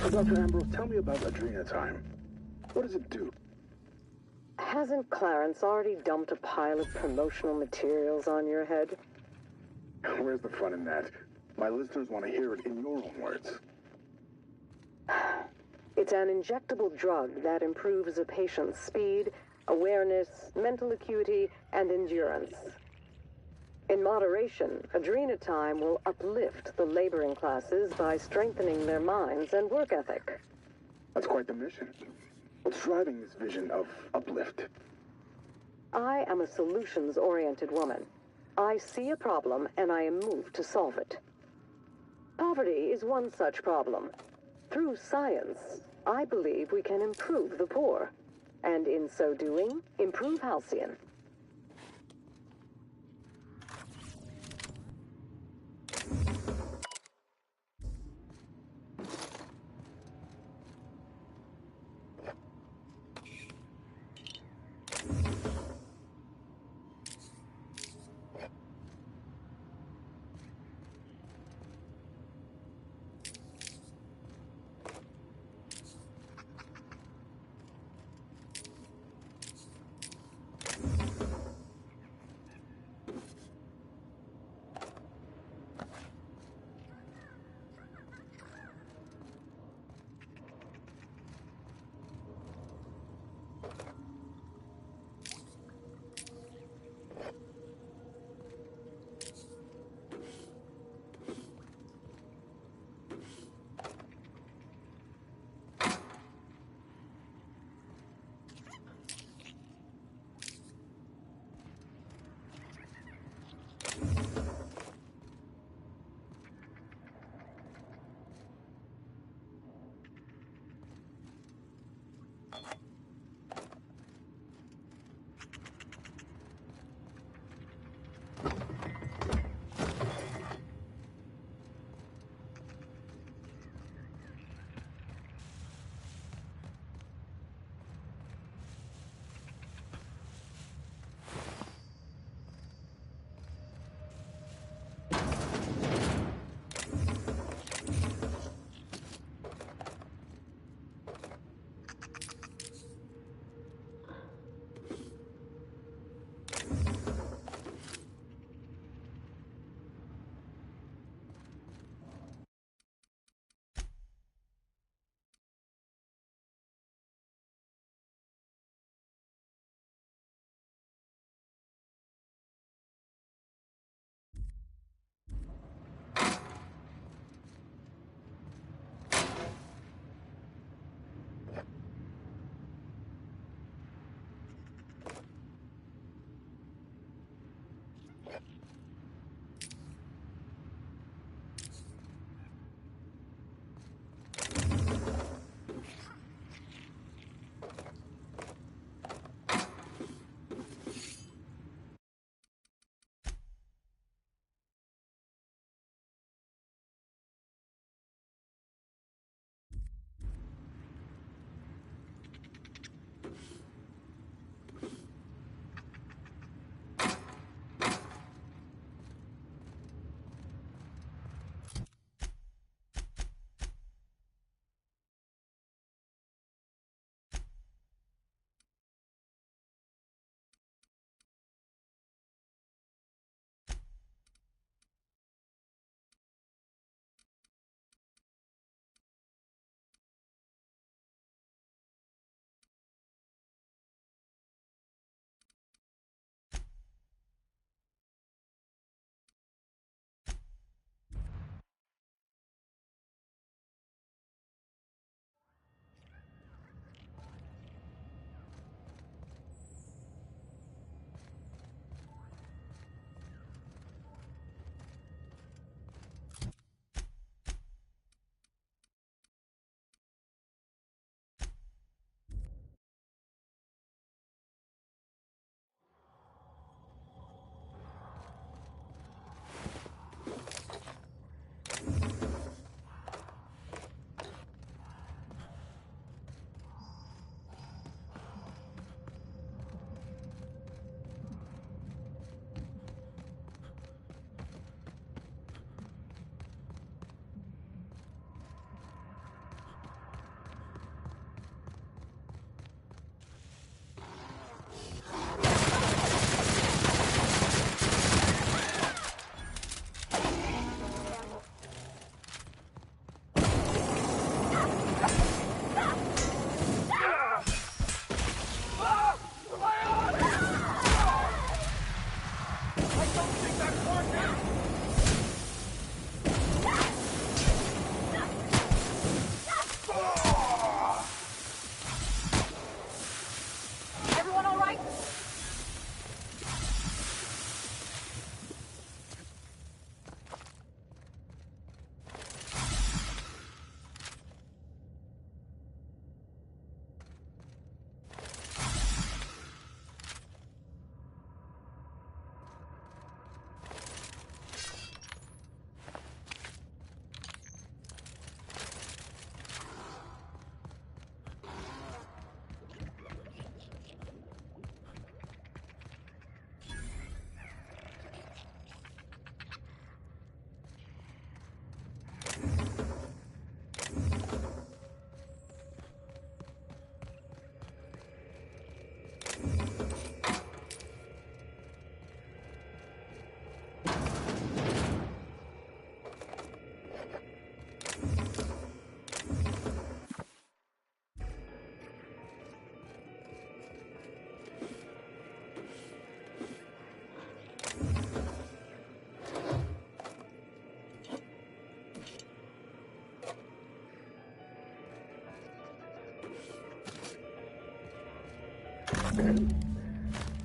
Dr. Ambrose, tell me about Adrenatime. What does it do? Hasn't Clarence already dumped a pile of promotional materials on your head? Where's the fun in that? My listeners want to hear it in your own words. It's an injectable drug that improves a patient's speed, awareness, mental acuity, and endurance. In moderation, Adrenatime will uplift the laboring classes by strengthening their minds and work ethic. That's quite the mission. What's driving this vision of uplift? I am a solutions-oriented woman. I see a problem and I am moved to solve it. Poverty is one such problem. Through science, I believe we can improve the poor, and in so doing, improve Halcyon.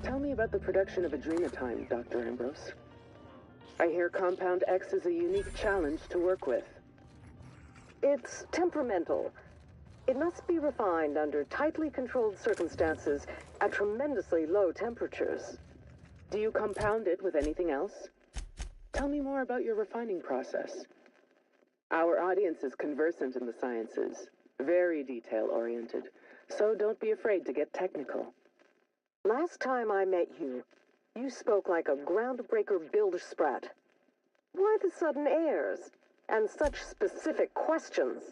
Tell me about the production of Adrenatime, Dr. Ambrose. I hear Compound X is a unique challenge to work with. It's temperamental. It must be refined under tightly controlled circumstances at tremendously low temperatures. Do you compound it with anything else? Tell me more about your refining process. Our audience is conversant in the sciences, very detail-oriented, so don't be afraid to get technical. Last time I met you, you spoke like a groundbreaker bilge sprat. Why the sudden airs? And such specific questions?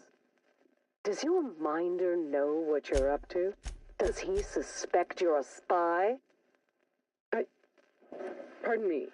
Does your minder know what you're up to? Does he suspect you're a spy? Pardon me.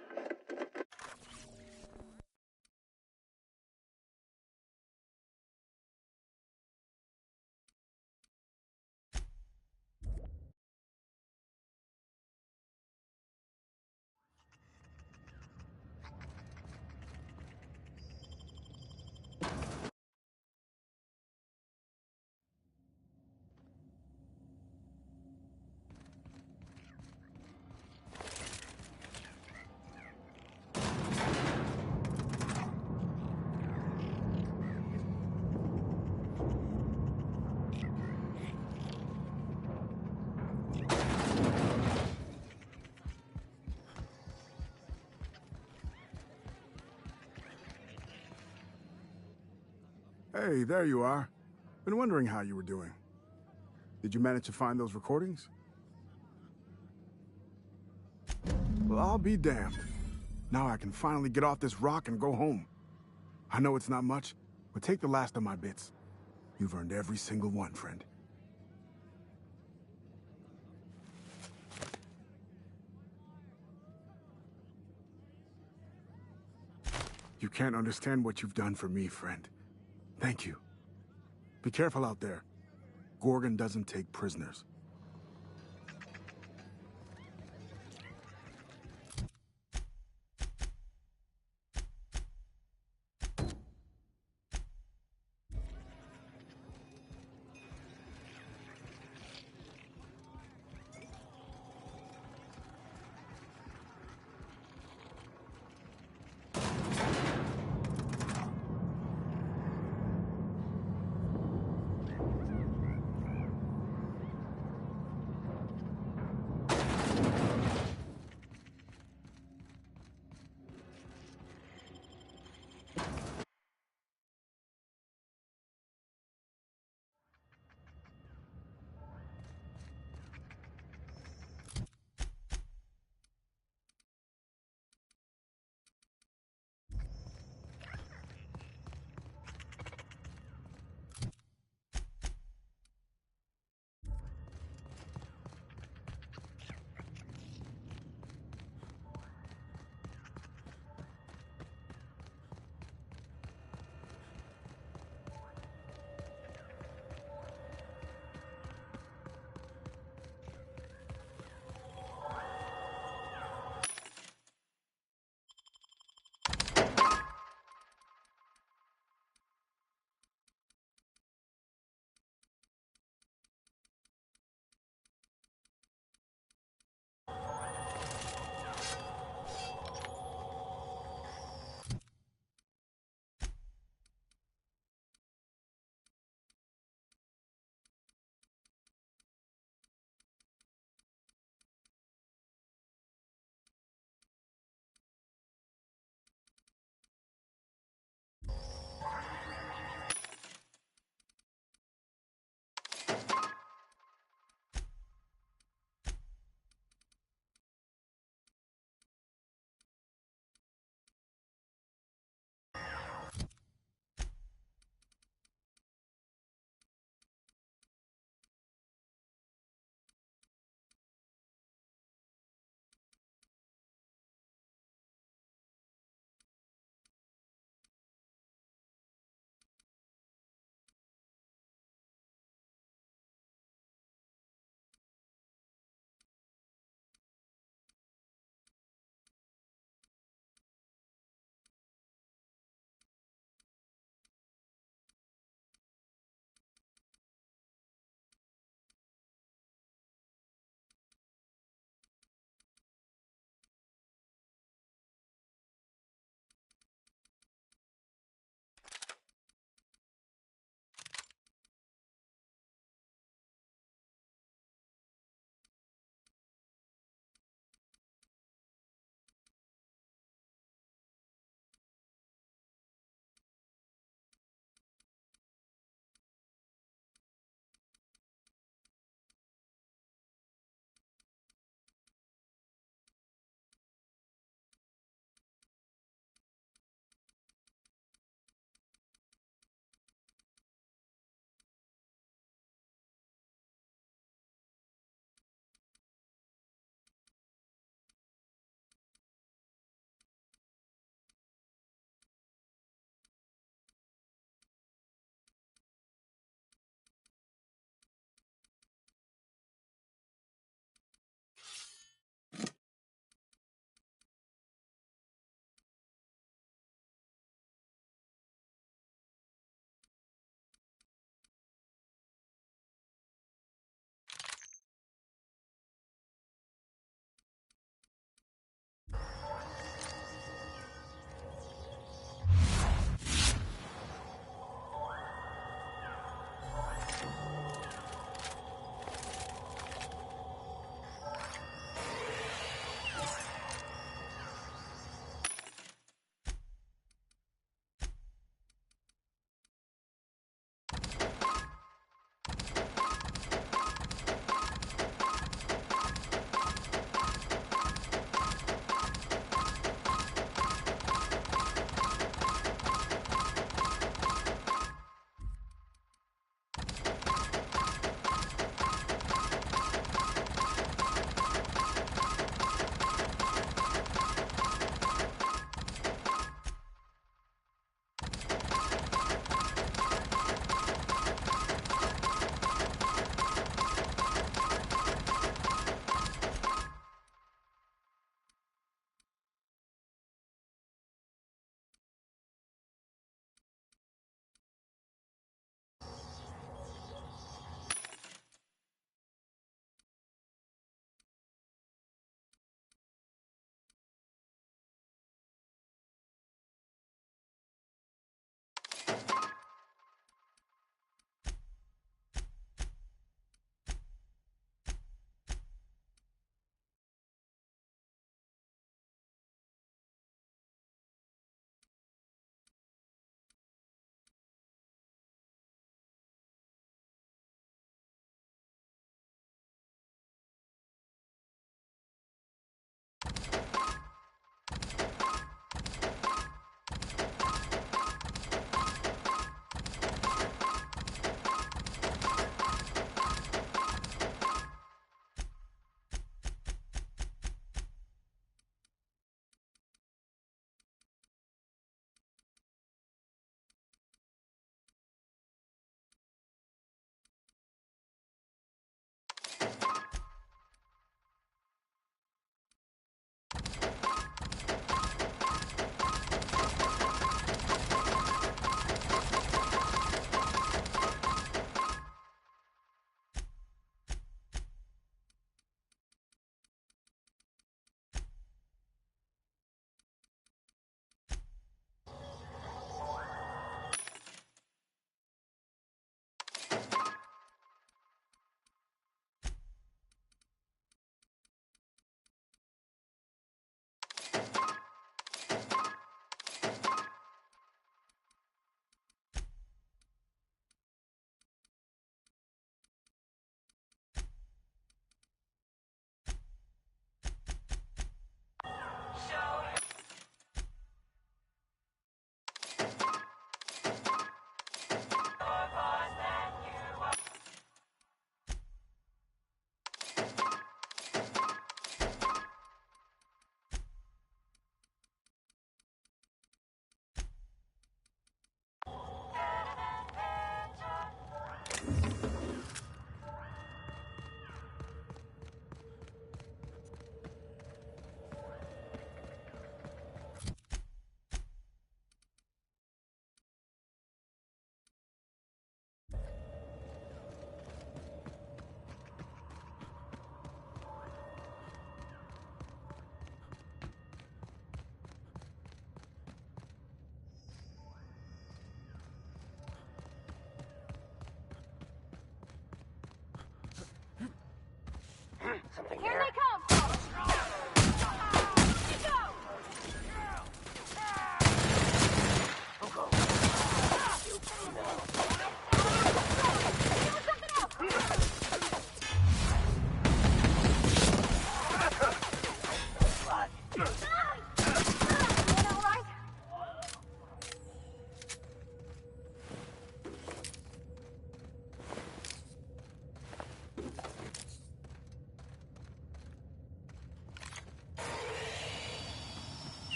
Hey, there you are. Been wondering how you were doing. Did you manage to find those recordings? Well, I'll be damned. Now I can finally get off this rock and go home. I know it's not much, but take the last of my bits. You've earned every single one, friend. You can't understand what you've done for me, friend. Thank you. Be careful out there. Gorgon doesn't take prisoners.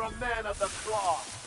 a man of the cloth.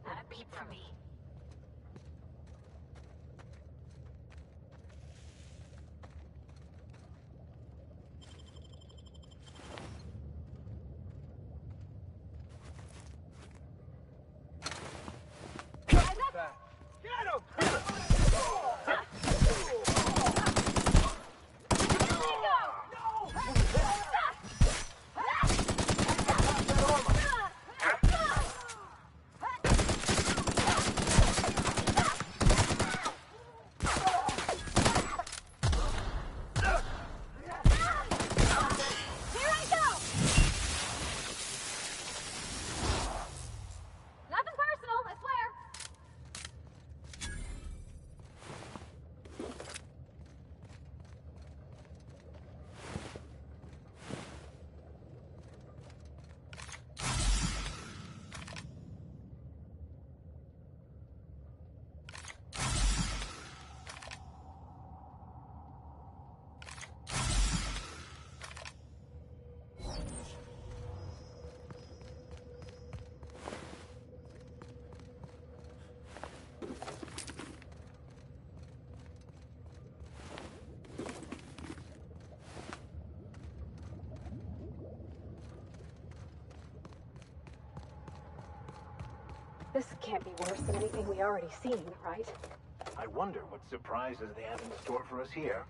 Not a peep from me. This can't be worse than anything we already seen, right? I wonder what surprises they have in store for us here.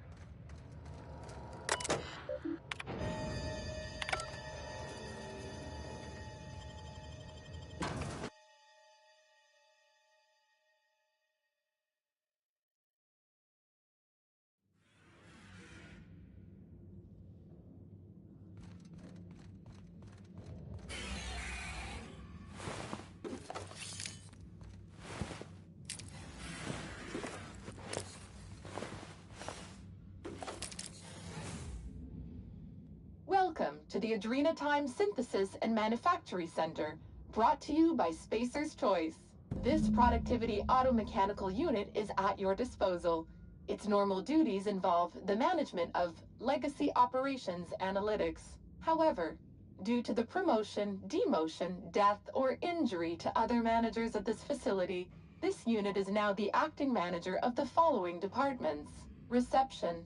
Welcome to the Adrenatime Synthesis and Manufactory Center, brought to you by Spacer's Choice. This productivity automechanical unit is at your disposal. Its normal duties involve the management of legacy operations analytics. However, due to the promotion, demotion, death, or injury to other managers of this facility, this unit is now the acting manager of the following departments: reception,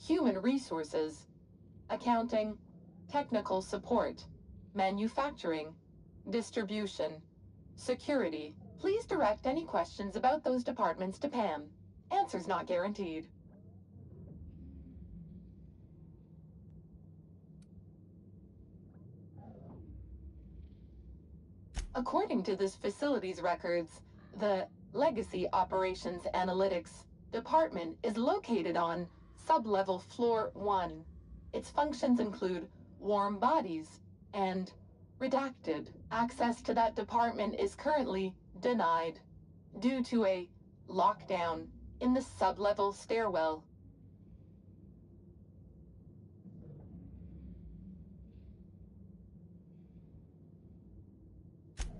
human resources, accounting, technical support, manufacturing, distribution, security. Please direct any questions about those departments to Pam. Answers not guaranteed. According to this facility's records, the Legacy Operations Analytics Department is located on Sublevel Floor 1. Its functions include warm bodies and redacted. Access to that department is currently denied due to a lockdown in the sublevel stairwell.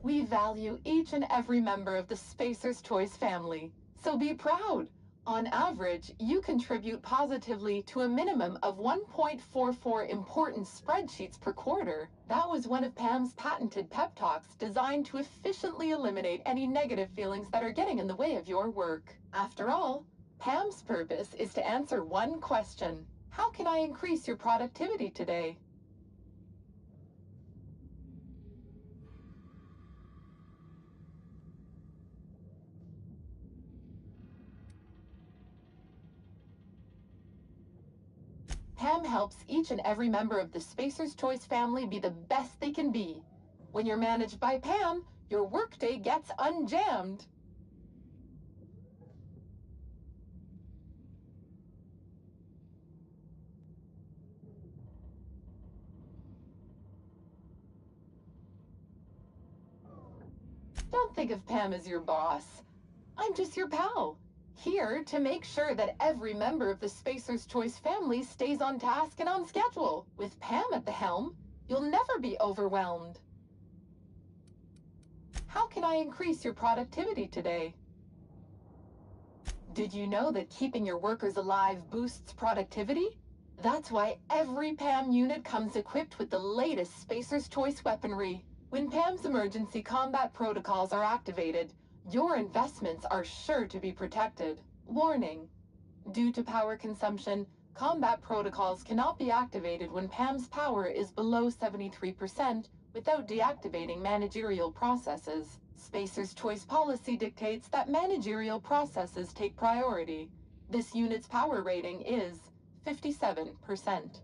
We value each and every member of the Spacer's Choice family, so be proud. On average, you contribute positively to a minimum of 1.44 important spreadsheets per quarter. That was one of Pam's patented pep talks designed to efficiently eliminate any negative feelings that are getting in the way of your work. After all, Pam's purpose is to answer one question: how can I increase your productivity today? Pam helps each and every member of the Spacer's Choice family be the best they can be. When you're managed by Pam, your workday gets unjammed. Don't think of Pam as your boss. I'm just your pal, here to make sure that every member of the Spacer's Choice family stays on task and on schedule. With Pam at the helm, you'll never be overwhelmed. How can I increase your productivity today? Did you know that keeping your workers alive boosts productivity? That's why every Pam unit comes equipped with the latest Spacer's Choice weaponry. When Pam's emergency combat protocols are activated, your investments are sure to be protected. Warning: due to power consumption, combat protocols cannot be activated when Pam's power is below 73% without deactivating managerial processes. Spacer's Choice policy dictates that managerial processes take priority. This unit's power rating is 57%.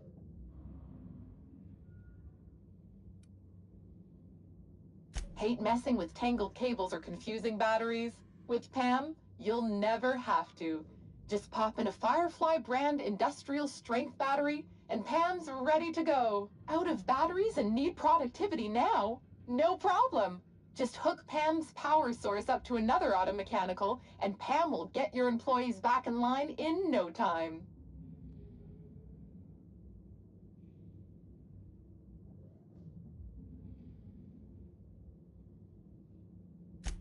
Hate messing with tangled cables or confusing batteries? With Pam, you'll never have to. Just pop in a Firefly brand industrial strength battery, and Pam's ready to go. Out of batteries and need productivity now? No problem. Just hook Pam's power source up to another auto mechanical, and Pam will get your employees back in line in no time.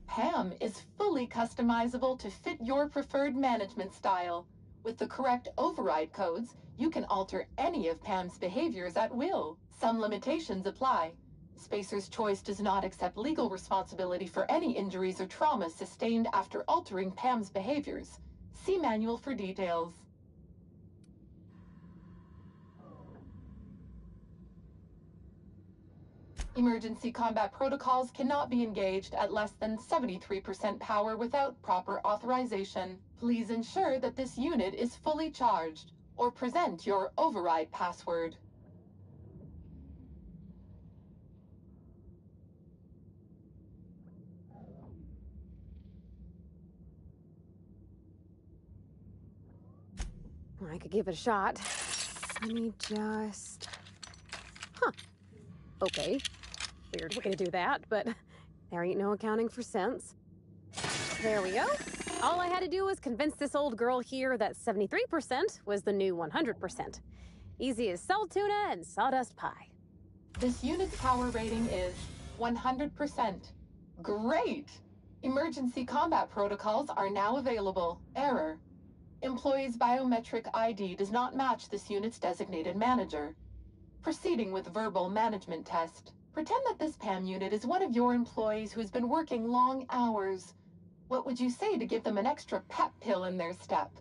Pam is fully customizable to fit your preferred management style. With the correct override codes, you can alter any of Pam's behaviors at will. Some limitations apply. Spacer's Choice does not accept legal responsibility for any injuries or traumas sustained after altering Pam's behaviors. See manual for details. Emergency combat protocols cannot be engaged at less than 73% power without proper authorization. Please ensure that this unit is fully charged, or present your override password. I could give it a shot. Let me just... Huh. Okay. Weird way to do that, but there ain't no accounting for cents. There we go. All I had to do was convince this old girl here that 73% was the new 100%. Easy as salt tuna and sawdust pie. This unit's power rating is 100%. Great! Emergency combat protocols are now available. Error: employee's biometric ID does not match this unit's designated manager. Proceeding with verbal management test. Pretend that this Pam unit is one of your employees who's been working long hours. What would you say to give them an extra pep pill in their step?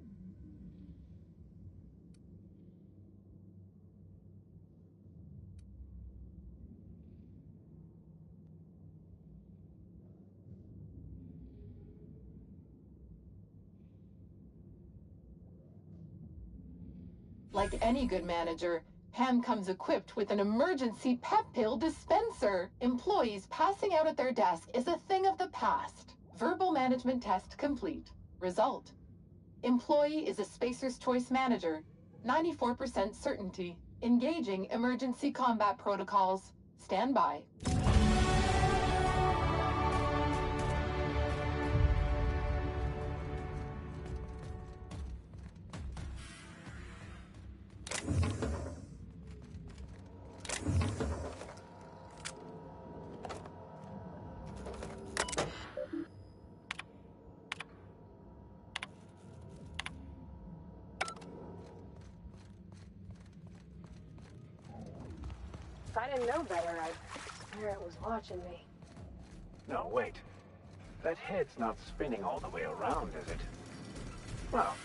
Like any good manager, Pam comes equipped with an emergency pep pill dispenser. Employees passing out at their desk is a thing of the past. Verbal management test complete. Result: employee is a Spacer's Choice manager. 94% certainty. Engaging emergency combat protocols. Stand by. If I didn't know better, I'd swear it was watching me. No, wait. That head's not spinning all the way around, is it? Well,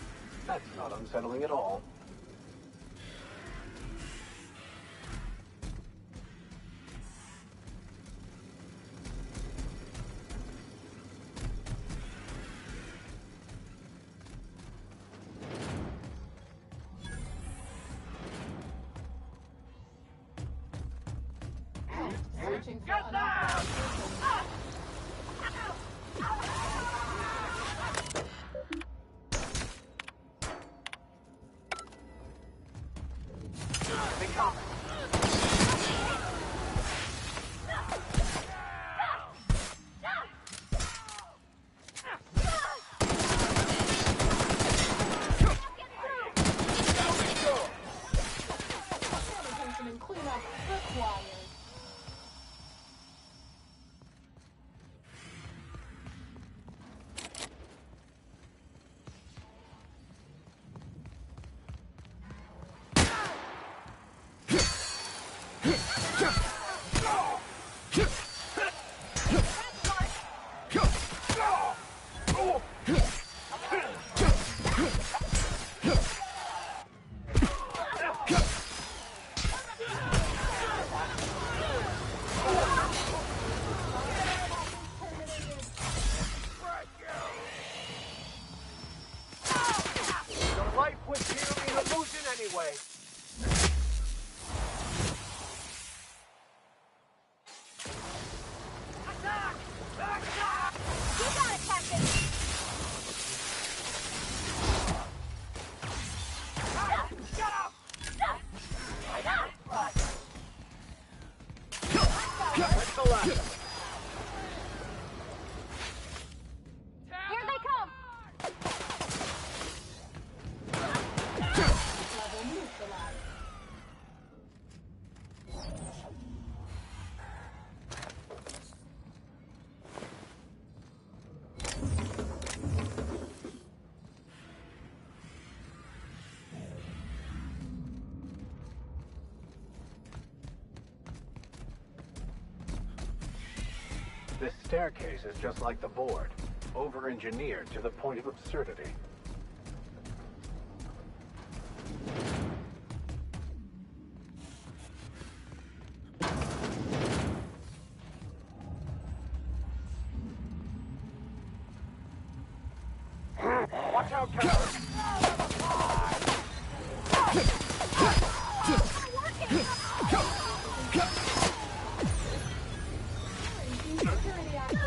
that's not unsettling at all. Get down! They come. Sanitation and cleanup required. Your life was merely an illusion anyway. You got it, Captain! That's the last. Here they come! Level neutralized. This staircase is just like the board, over-engineered to the point of absurdity. Watch out, Captain! Security action.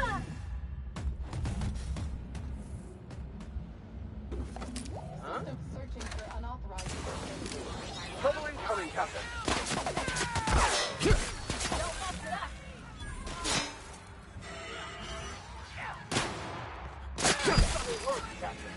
System searching for unauthorized access. Trouble incoming, Captain. Work, Captain.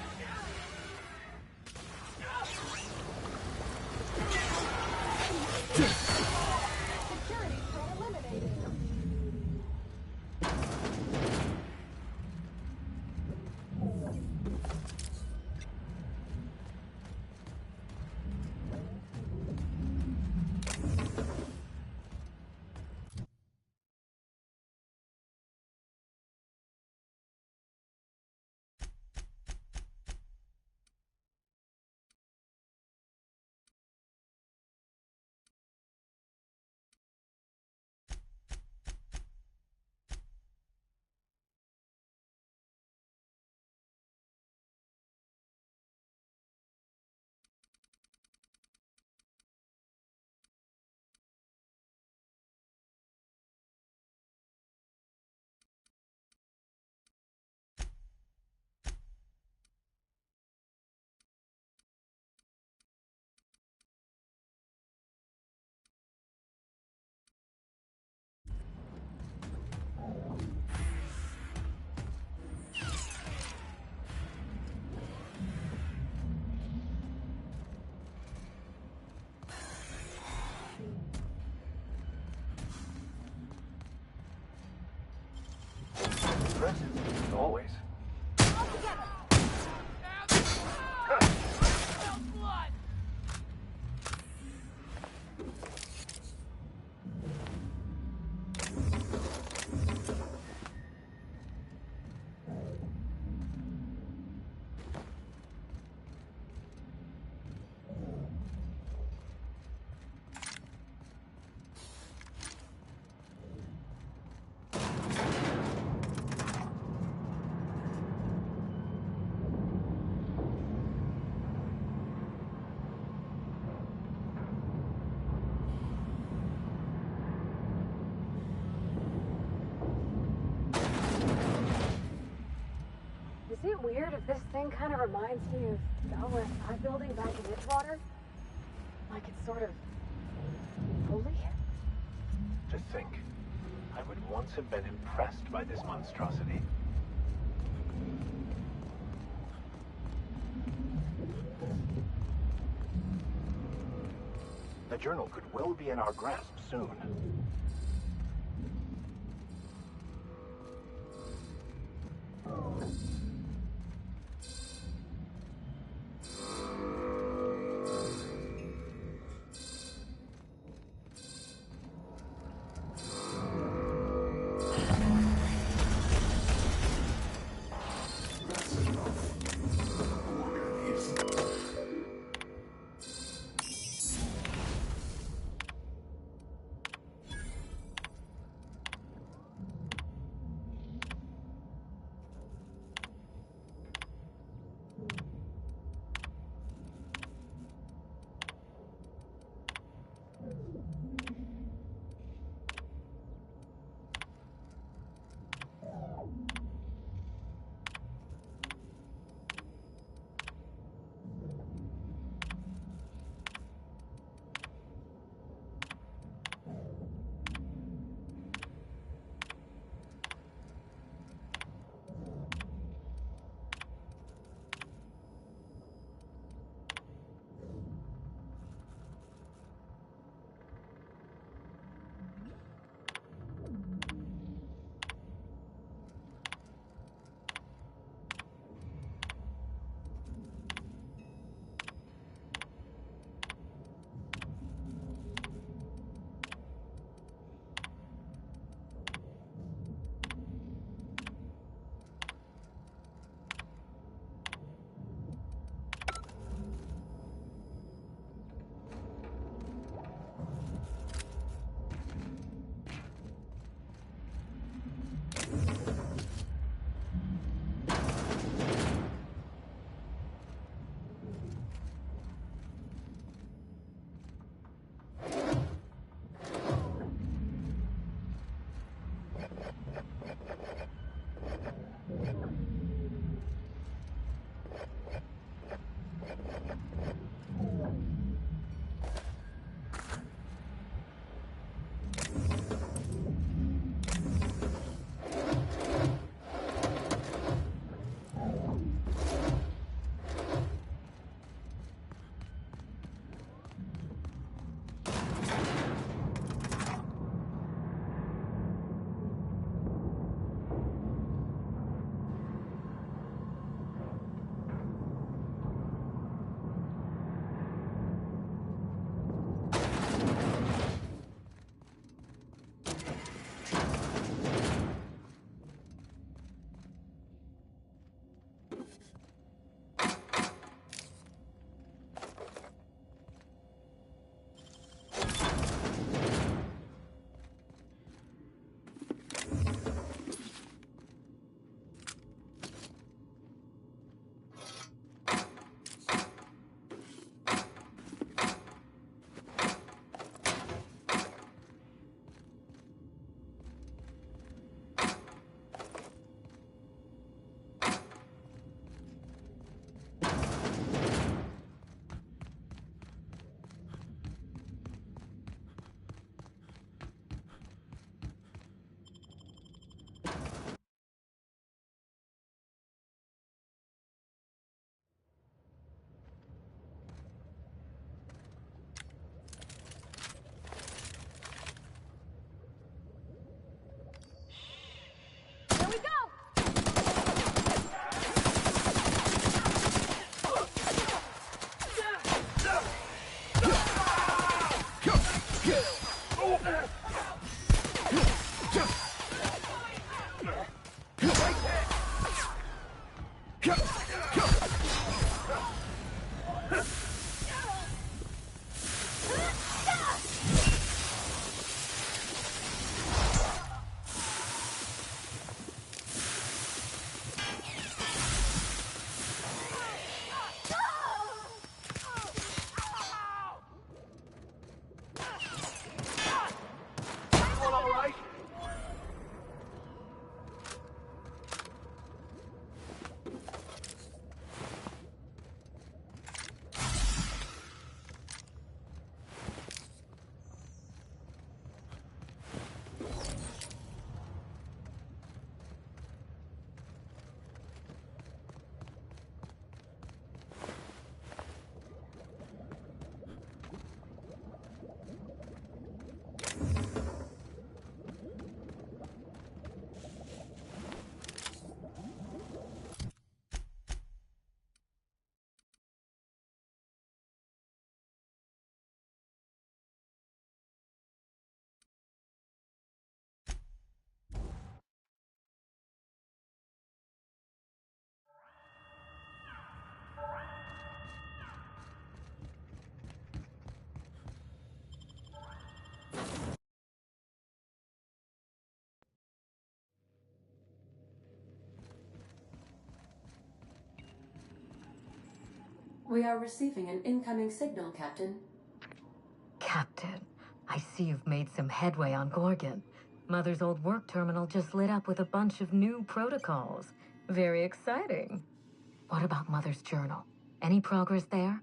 This thing kind of reminds me of the OSI building back in Edgewater. Like it's sort of holy. To think, I would once have been impressed by this monstrosity. The journal could well be in our grasp soon. We are receiving an incoming signal, Captain. Captain, I see you've made some headway on Gorgon. Mother's old work terminal just lit up with a bunch of new protocols. Very exciting. What about Mother's journal? Any progress there?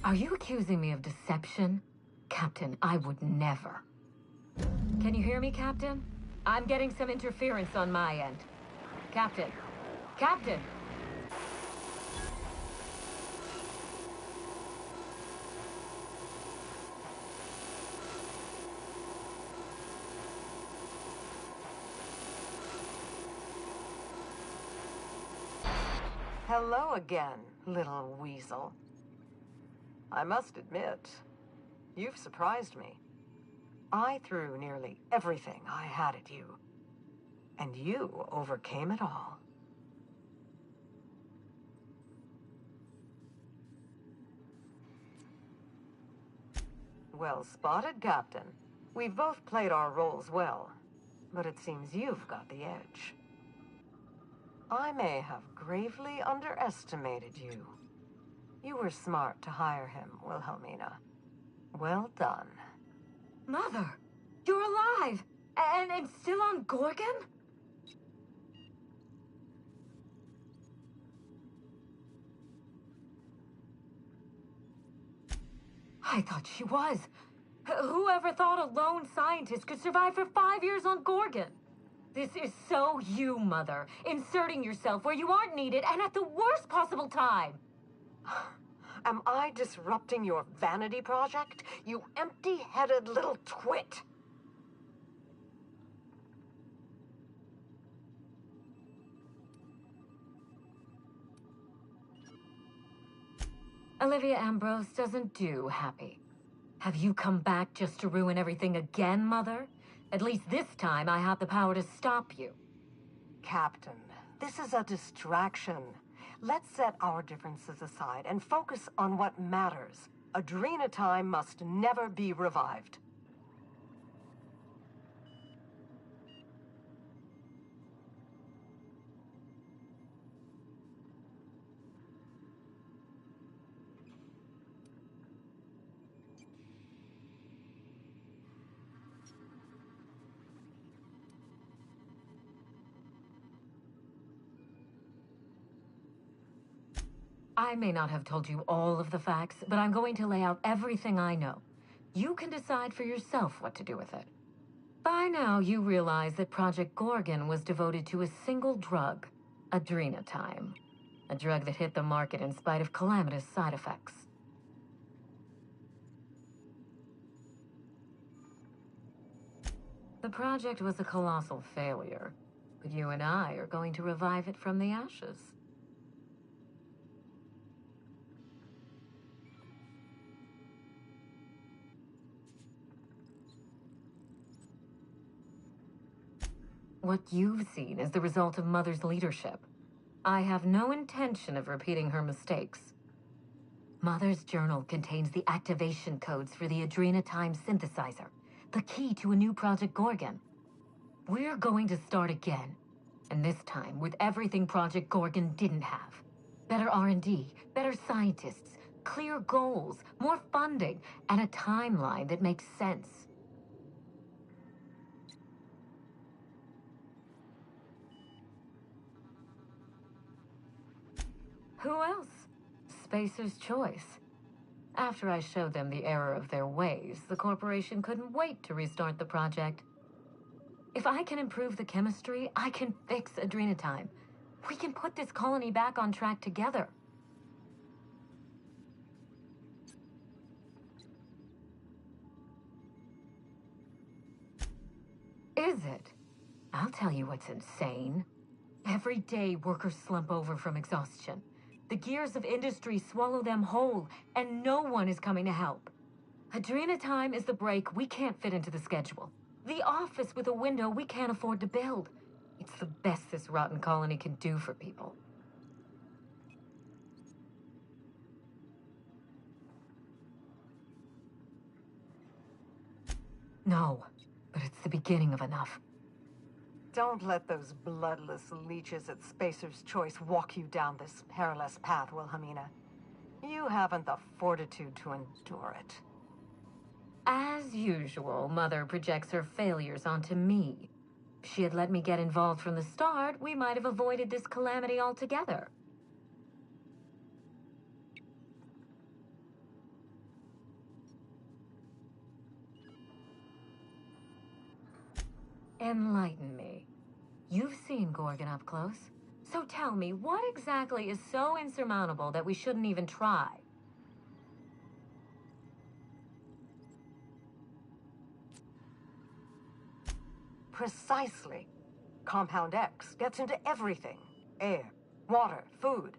Are you accusing me of deception? Captain, I would never. Can you hear me, Captain? I'm getting some interference on my end. Captain! Captain! Hello again, little weasel. I must admit, you've surprised me. I threw nearly everything I had at you, and you overcame it all. Well spotted, Captain. We've both played our roles well, but it seems you've got the edge. I may have gravely underestimated you. You were smart to hire him, Wilhelmina. Well done. Mother! You're alive! And still on Gorgon? I thought she was. Whoever thought a lone scientist could survive for 5 years on Gorgon? This is so you, Mother. Inserting yourself where you aren't needed and at the worst possible time. Am I disrupting your vanity project, you empty-headed little twit? Olivia Ambrose doesn't do happy. Have you come back just to ruin everything again, Mother? At least this time I have the power to stop you. Captain, this is a distraction. Let's set our differences aside and focus on what matters. Adrena Time must never be revived. I may not have told you all of the facts, but I'm going to lay out everything I know. You can decide for yourself what to do with it. By now, you realize that Project Gorgon was devoted to a single drug, Adrena Time. A drug that hit the market in spite of calamitous side effects. The project was a colossal failure, but you and I are going to revive it from the ashes. What you've seen is the result of Mother's leadership. I have no intention of repeating her mistakes. Mother's journal contains the activation codes for the Adrena Time synthesizer, the key to a new Project Gorgon. We're going to start again, and this time with everything Project Gorgon didn't have. Better R&D, better scientists, clear goals, more funding, and a timeline that makes sense. Who else? Spacer's Choice. After I showed them the error of their ways, the corporation couldn't wait to restart the project. If I can improve the chemistry, I can fix Adrena Time. We can put this colony back on track together. Is it? I'll tell you what's insane. Every day, workers slump over from exhaustion. The gears of industry swallow them whole, and no one is coming to help. Adrena Time is the break we can't fit into the schedule. The office with a window we can't afford to build. It's the best this rotten colony can do for people. No, but it's the beginning of enough. Don't let those bloodless leeches at Spacer's Choice walk you down this perilous path, Wilhelmina. You haven't the fortitude to endure it. As usual, Mother projects her failures onto me. If she had let me get involved from the start, we might have avoided this calamity altogether. Enlighten me. You've seen Gorgon up close. So tell me, what exactly is so insurmountable that we shouldn't even try? Precisely. Compound X gets into everything. Air, water, food.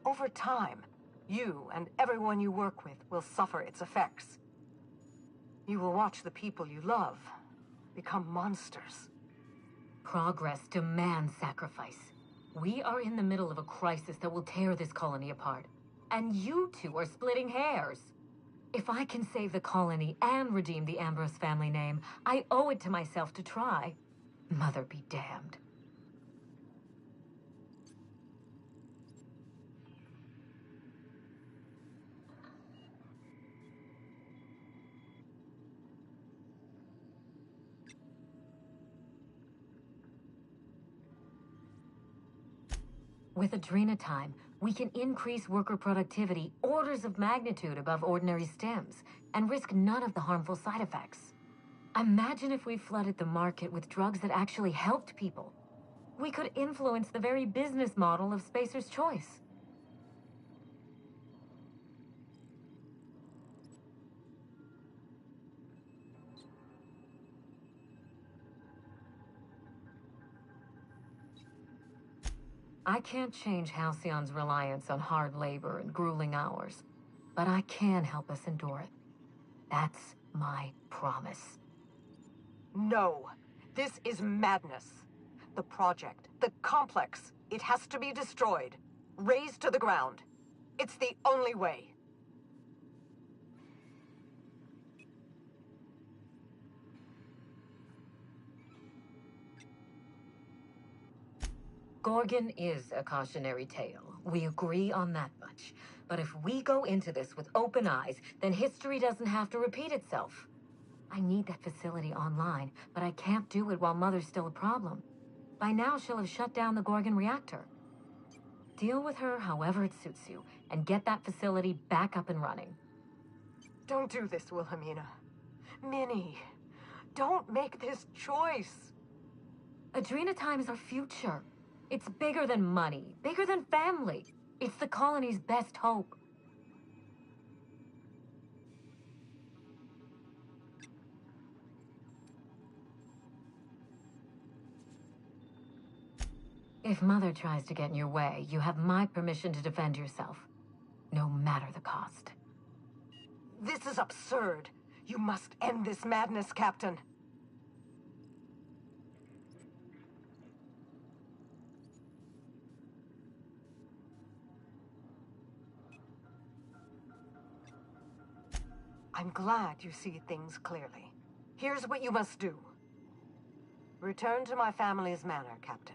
Over time, you and everyone you work with will suffer its effects. You will watch the people you love become monsters. Progress demands sacrifice. We are in the middle of a crisis that will tear this colony apart. And you two are splitting hairs. If I can save the colony and redeem the Ambrose family name, I owe it to myself to try. Mother be damned. With Adrena Time, we can increase worker productivity orders of magnitude above ordinary stims and risk none of the harmful side effects. Imagine if we flooded the market with drugs that actually helped people. We could influence the very business model of Spacer's Choice. I can't change Halcyon's reliance on hard labor and grueling hours, but I can help us endure it. That's my promise. No, this is madness. The project, the complex, it has to be destroyed, razed to the ground. It's the only way. Gorgon is a cautionary tale. We agree on that much. But if we go into this with open eyes, then history doesn't have to repeat itself. I need that facility online, but I can't do it while Mother's still a problem. By now, she'll have shut down the Gorgon reactor. Deal with her however it suits you, and get that facility back up and running. Don't do this, Wilhelmina. Minnie, don't make this choice. Adrena Time is our future. It's bigger than money, bigger than family. It's the colony's best hope. If Mother tries to get in your way, you have my permission to defend yourself, no matter the cost. This is absurd. You must end this madness, Captain. I'm glad you see things clearly. Here's what you must do. Return to my family's manor, Captain.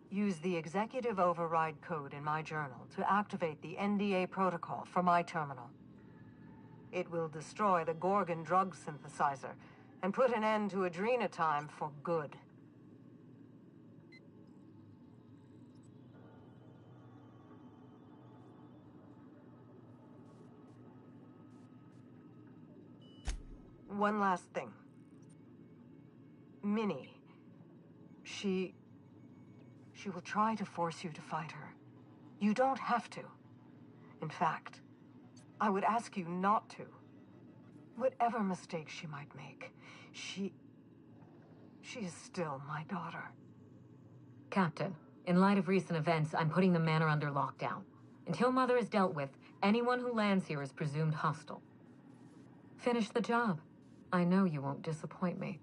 Use the executive override code in my journal to activate the NDA protocol for my terminal. It will destroy the Gorgon drug synthesizer and put an end to Adrena Time for good. One last thing. Minnie, she will try to force you to fight her. You don't have to. In fact, I would ask you not to. Whatever mistakes she might make, she is still my daughter. Captain, in light of recent events, I'm putting the manor under lockdown. Until Mother is dealt with, anyone who lands here is presumed hostile. Finish the job. I know you won't disappoint me.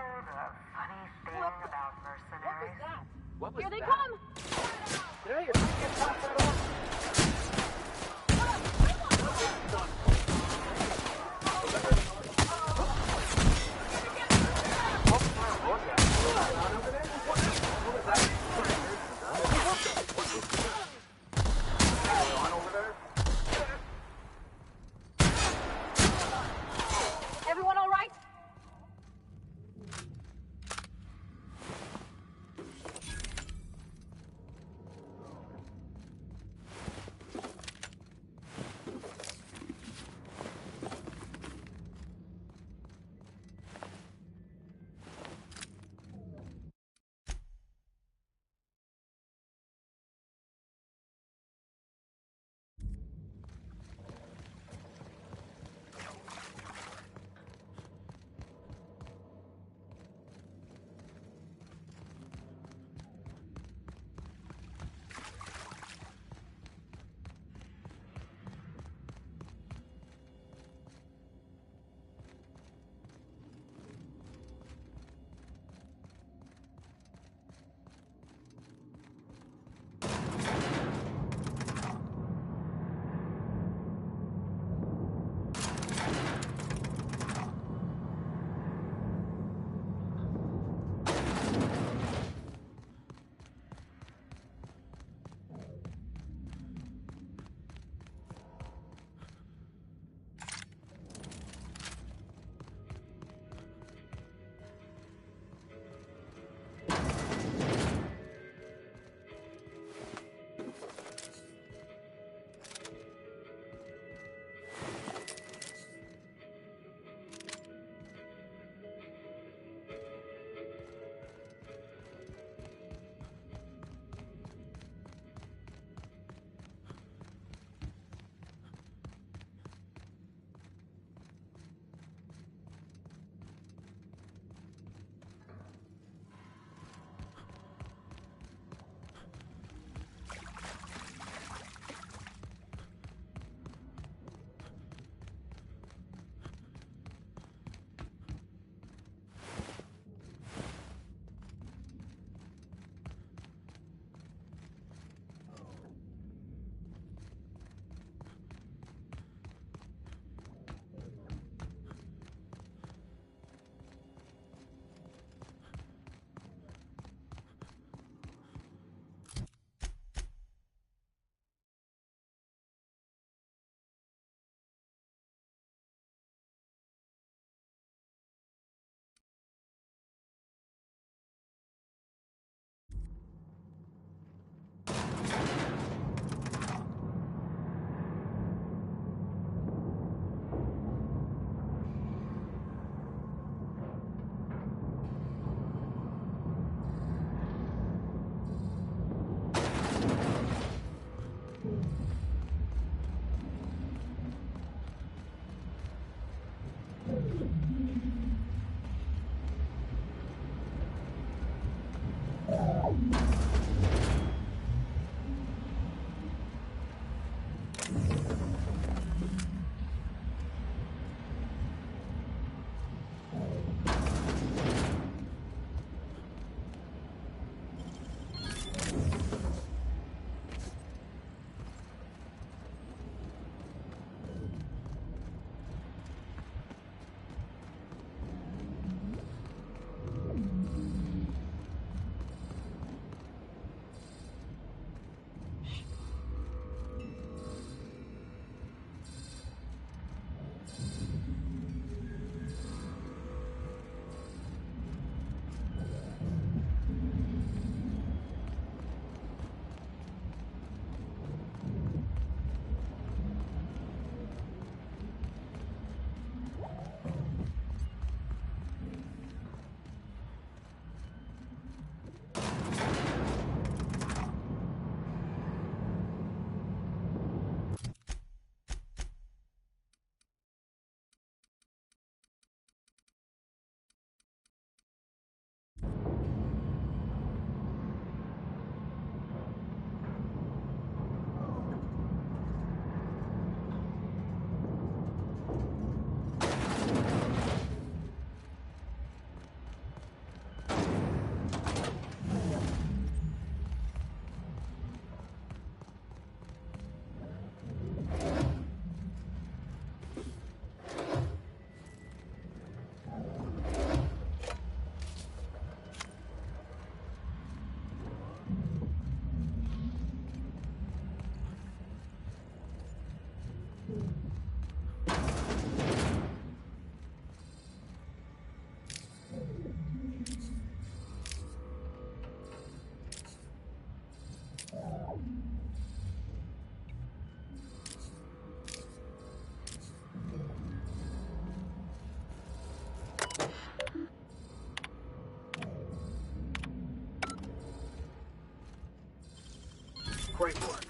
the funny thing about mercenaries? What was Here they that? come! There you go. Everyone all right? Great work.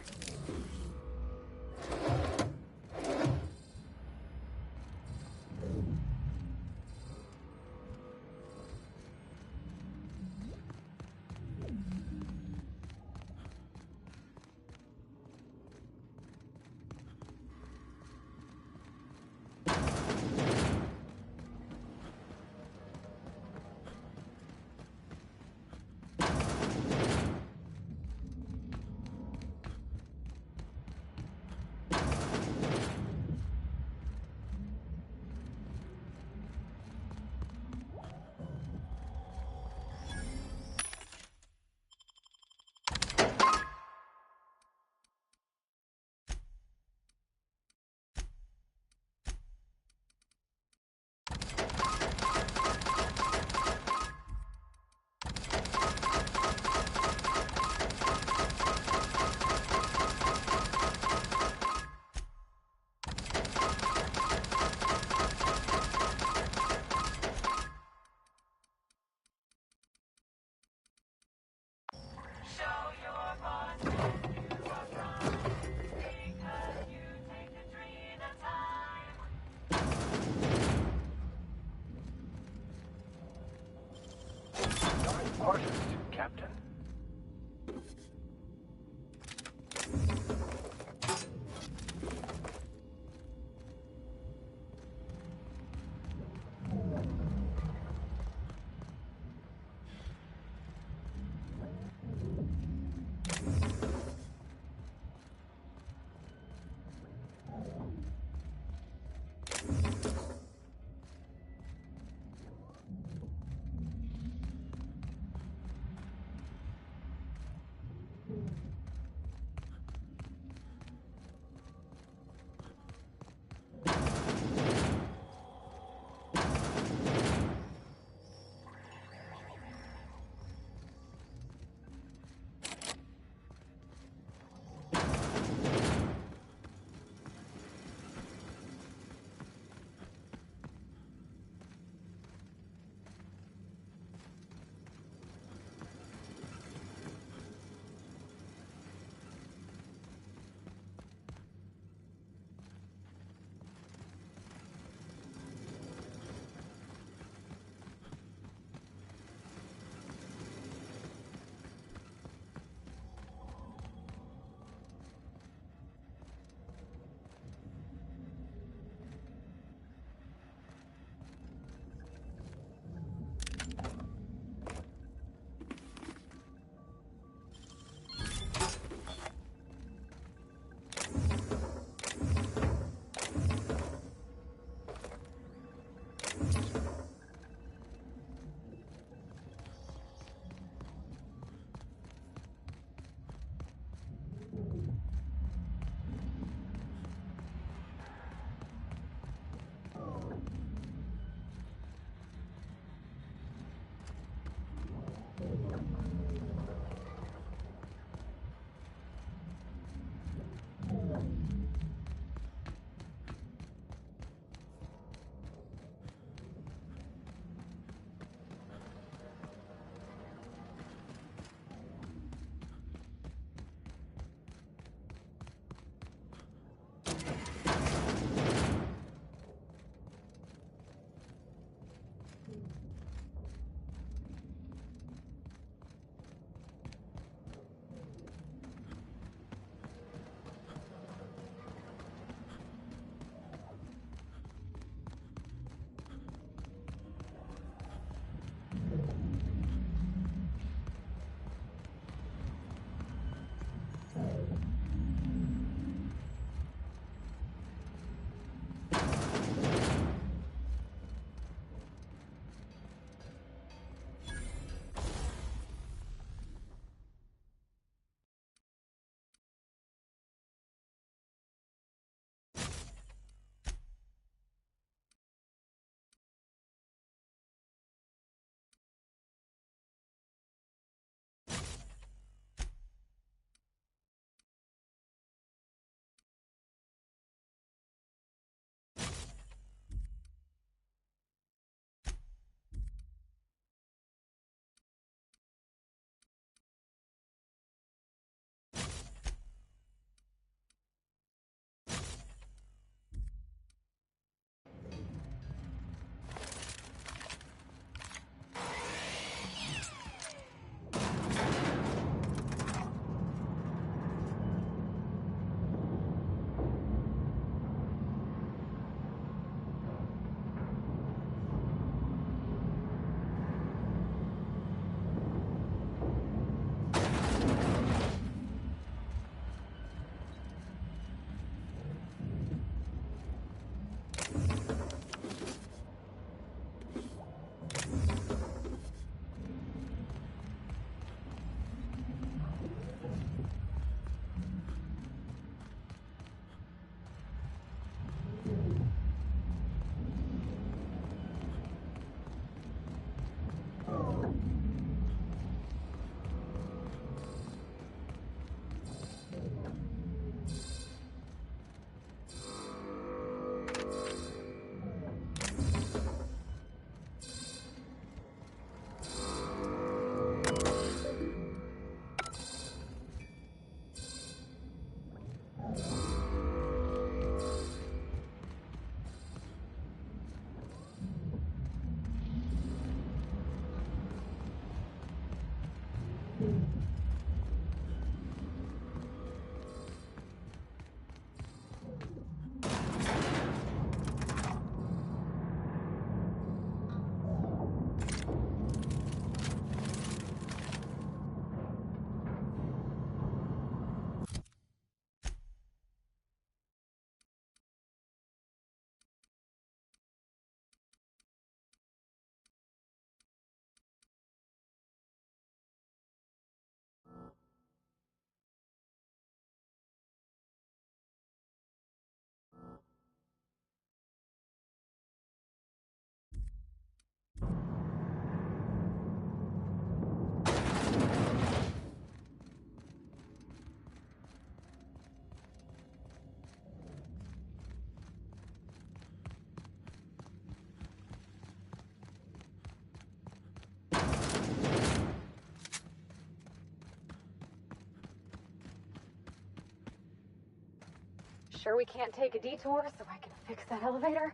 sure we can't take a detour so I can fix that elevator?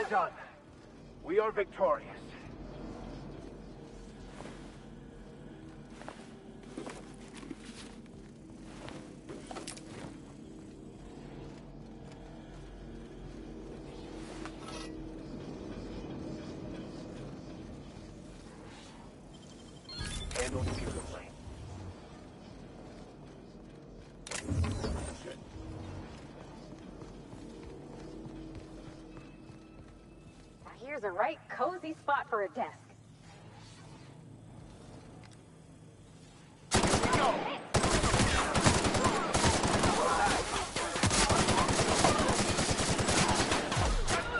Done. We are victorious. Handled beautifully. Here's a right cozy spot for a desk.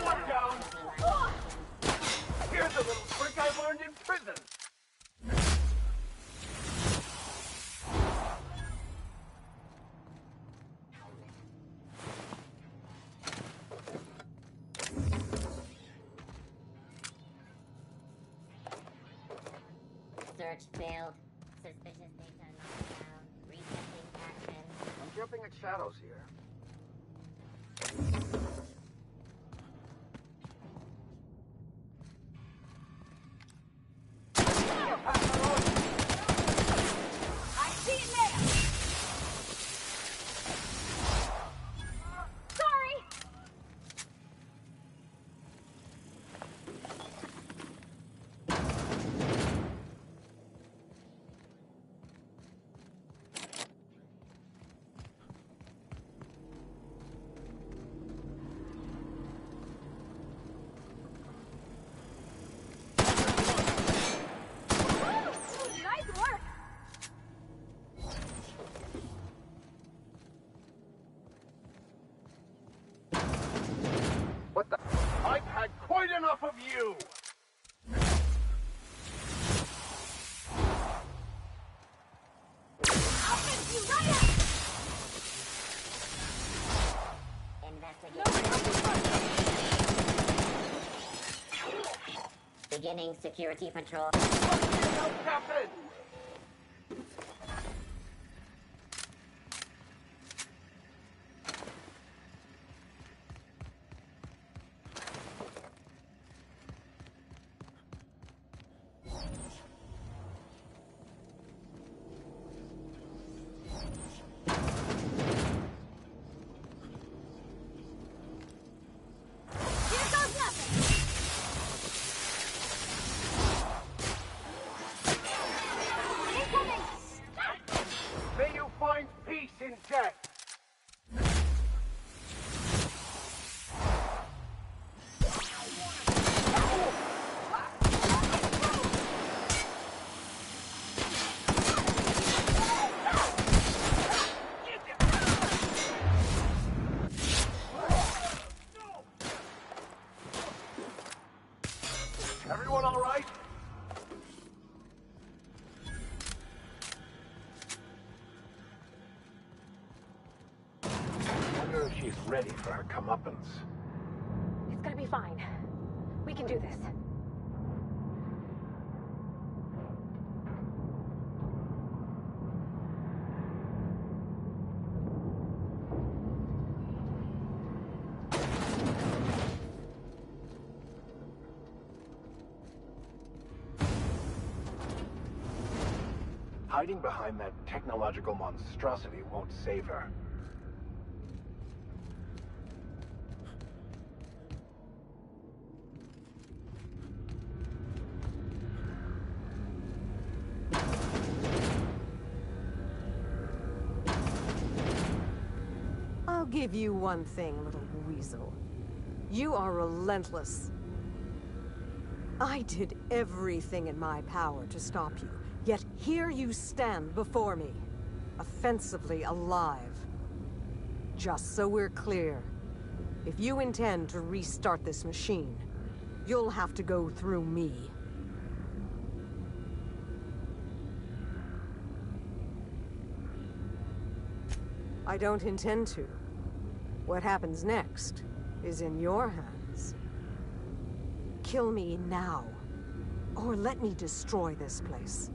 One down. Here's a little trick I learned in prison. Search failed. Suspicious data knocked down. Resetting action. I'm jumping at shadows here. I see it now! Sorry! Nice work! What the? I've had quite enough of you! I'll fix you right up! Beginning security patrol. Captain! Here goes nothing! Incoming! May you find peace in death! Everyone all right? I wonder if she's ready for her comeuppance. It's gonna be fine. We can do this. Hiding behind that technological monstrosity won't save her. I'll give you one thing, little weasel. You are relentless, I did everything in my power to stop you, yet here you stand before me, offensively alive. Just so we're clear, if you intend to restart this machine, you'll have to go through me. I don't intend to. What happens next is in your hands. Kill me now, or let me destroy this place.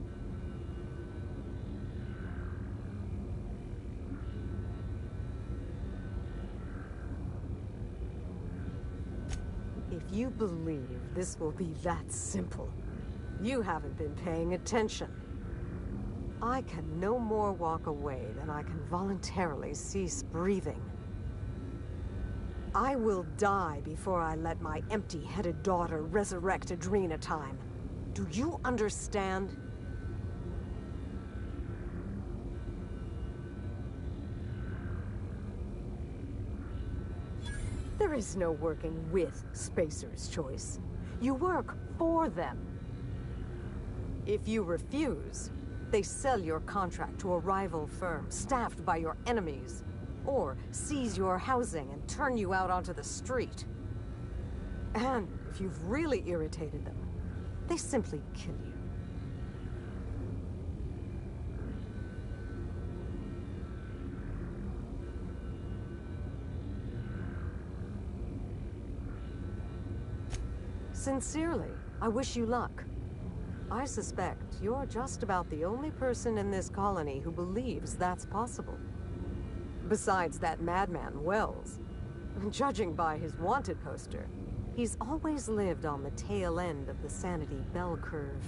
If you believe this will be that simple, you haven't been paying attention. I can no more walk away than I can voluntarily cease breathing. I will die before I let my empty-headed daughter resurrect Adrena Time. Do you understand? There is no working with Spacer's Choice. You work for them. If you refuse, they sell your contract to a rival firm staffed by your enemies, or seize your housing and turn you out onto the street. And if you've really irritated them, they simply kill you. Sincerely, I wish you luck. I suspect you're just about the only person in this colony who believes that's possible. Besides that madman, Wells. Judging by his wanted poster, he's always lived on the tail end of the sanity bell curve.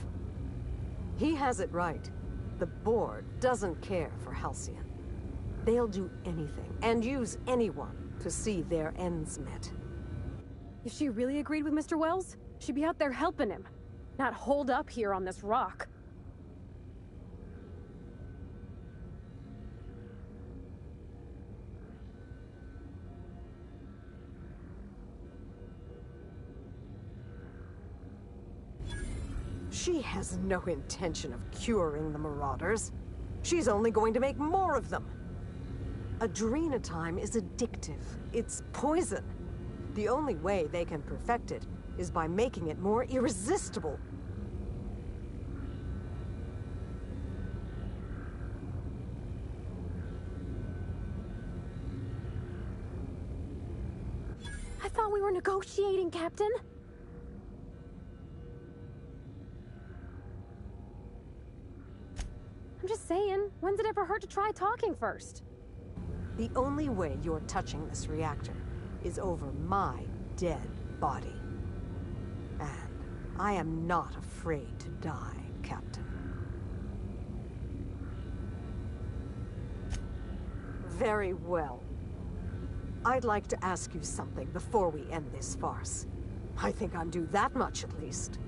He has it right. The board doesn't care for Halcyon. They'll do anything, and use anyone, to see their ends met. If she really agreed with Mr. Wells, she'd be out there helping him, not holed up here on this rock. She has no intention of curing the Marauders. She's only going to make more of them. Adrena Time is addictive. It's poison. The only way they can perfect it is by making it more irresistible. I thought we were negotiating, Captain. I'm just saying, when's it ever hurt to try talking first? The only way you're touching this reactor is over my dead body. And I am not afraid to die, Captain. Very well. I'd like to ask you something before we end this farce. I think I'm due that much, at least.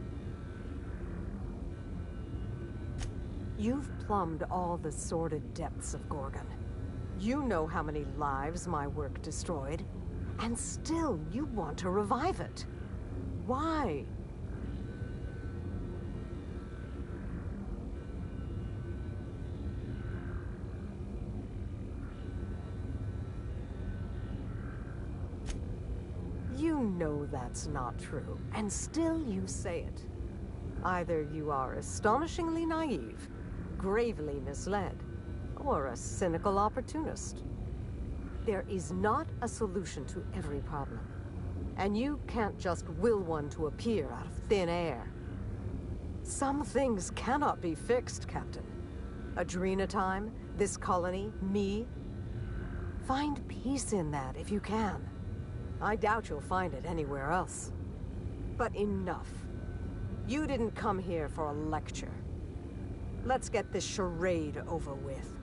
You've plumbed all the sordid depths of Gorgon. You know how many lives my work destroyed, and still you want to revive it. Why? You know that's not true, and still you say it. Either you are astonishingly naive, gravely misled, or a cynical opportunist. There is not a solution to every problem, and you can't just will one to appear out of thin air. Some things cannot be fixed, Captain. Adrena Time, this colony, me. Find peace in that if you can. I doubt you'll find it anywhere else. But enough. You didn't come here for a lecture. Let's get this charade over with.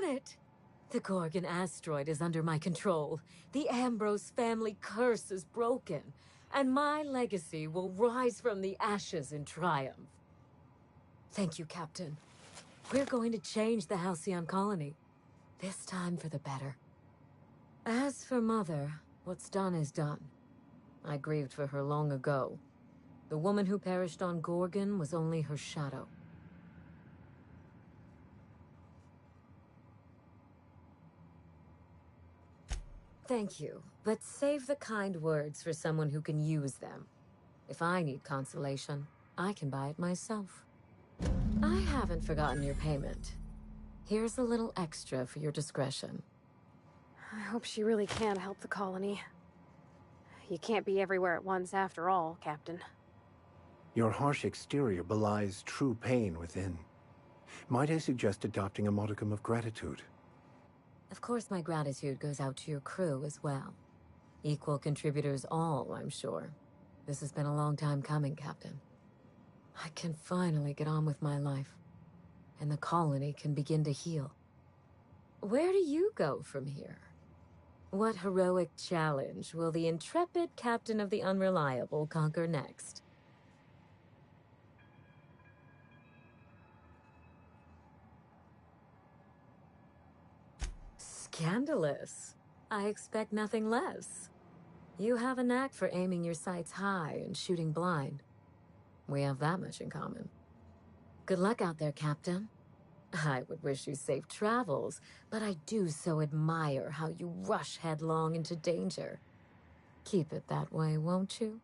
done it! The Gorgon asteroid is under my control. The Ambrose family curse is broken, and my legacy will rise from the ashes in triumph. Thank you, Captain. We're going to change the Halcyon colony. This time for the better. As for Mother, what's done is done. I grieved for her long ago. The woman who perished on Gorgon was only her shadow. Thank you, but save the kind words for someone who can use them. If I need consolation, I can buy it myself. I haven't forgotten your payment. Here's a little extra for your discretion. I hope she really can help the colony. You can't be everywhere at once after all, Captain. Your harsh exterior belies true pain within. Might I suggest adopting a modicum of gratitude? Of course, my gratitude goes out to your crew as well. Equal contributors all, I'm sure. This has been a long time coming, Captain. I can finally get on with my life, and the colony can begin to heal. Where do you go from here? What heroic challenge will the intrepid Captain of the Unreliable conquer next? Scandalous. I expect nothing less. You have a knack for aiming your sights high and shooting blind. We have that much in common. Good luck out there, Captain. I would wish you safe travels, but I do so admire how you rush headlong into danger. Keep it that way, won't you?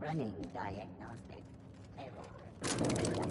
Running diagnostic error.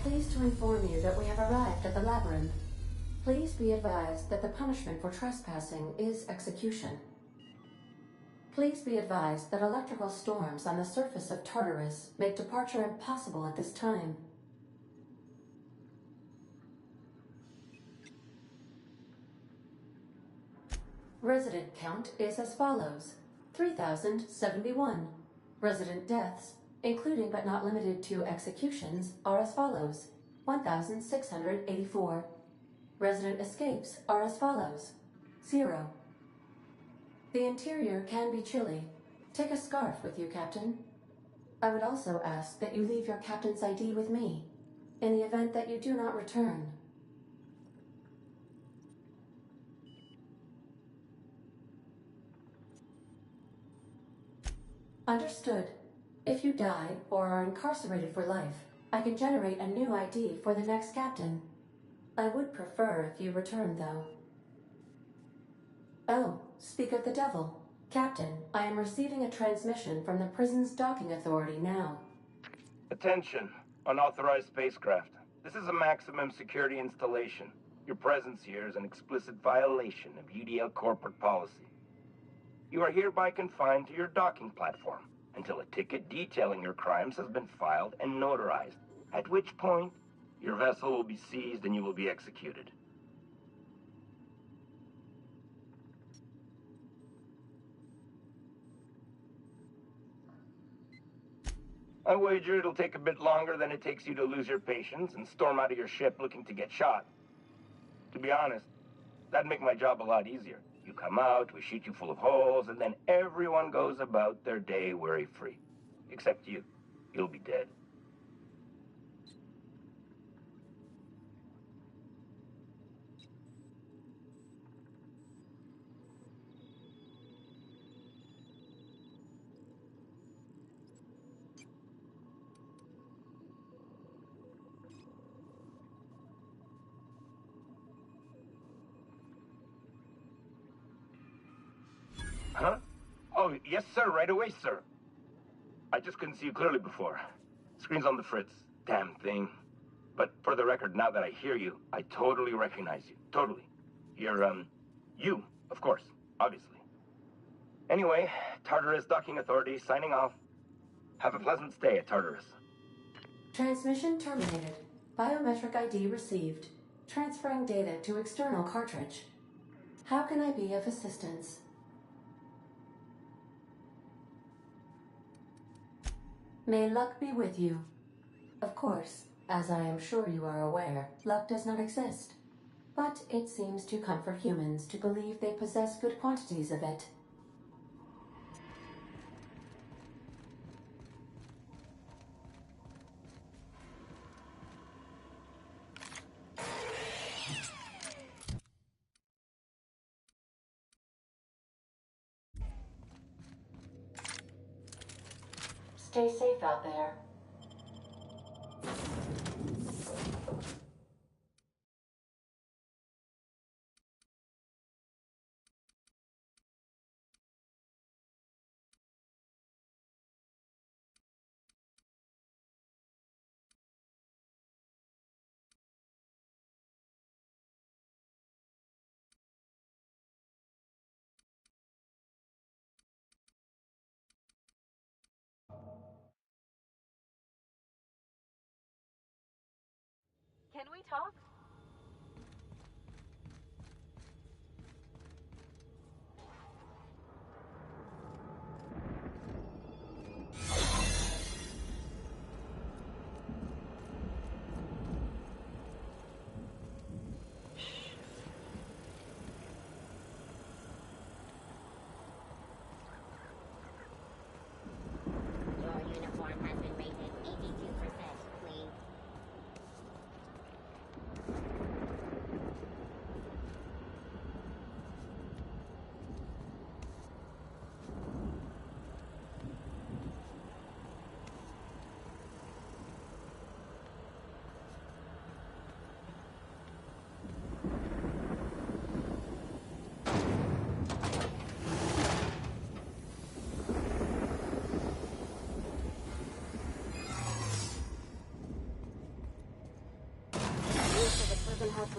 pleased to inform you that we have arrived at the labyrinth. Please be advised that the punishment for trespassing is execution. Please be advised that electrical storms on the surface of Tartarus make departure impossible at this time. Resident count is as follows: 3,071. Resident deaths, including but not limited to executions, are as follows: 1,684. Resident escapes are as follows: 0. The interior can be chilly. Take a scarf with you, Captain. I would also ask that you leave your captain's ID with me, in the event that you do not return. Understood. If you die or are incarcerated for life, I can generate a new ID for the next captain. I would prefer if you return, though. Oh, speak of the devil. Captain, I am receiving a transmission from the prison's docking authority now. Attention, unauthorized spacecraft. This is a maximum security installation. Your presence here is an explicit violation of UDL corporate policy. You are hereby confined to your docking platform until a ticket detailing your crimes has been filed and notarized, at which point your vessel will be seized and you will be executed. I wager it'll take a bit longer than it takes you to lose your patience and storm out of your ship looking to get shot. To be honest, that'd make my job a lot easier. You come out, we shoot you full of holes, and then everyone goes about their day worry-free. Except you. You'll be dead. Huh? Oh, yes, sir. Right away, sir. I just couldn't see you clearly before. Screen's on the fritz. Damn thing. But for the record, now that I hear you, I totally recognize you. Totally. You're, you, of course. Obviously. Anyway, Tartarus Docking Authority signing off. Have a pleasant stay at Tartarus. Transmission terminated. Biometric ID received. Transferring data to external cartridge. How can I be of assistance? May luck be with you. Of course, as I am sure you are aware, luck does not exist. But it seems to comfort humans to believe they possess good quantities of it. Stay safe out there. Can we talk? Your uniform has been rated 82% clean.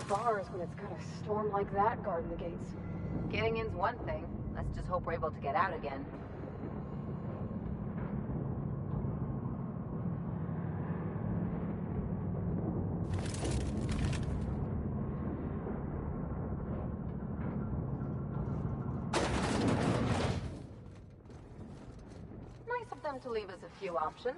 bars when it's got a storm like that guarding the gates. Getting in's one thing. Let's just hope we're able to get out again. Nice of them to leave us a few options.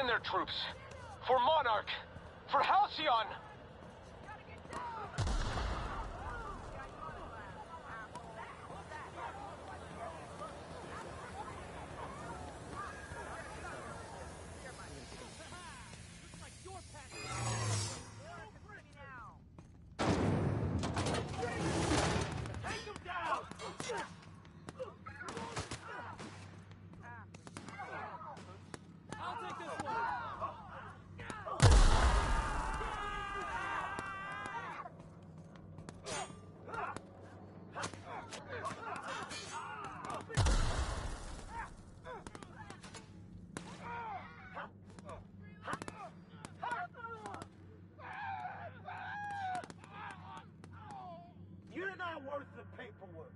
in there, troops. For Monarch. For Halcyon. You're not worth the paperwork.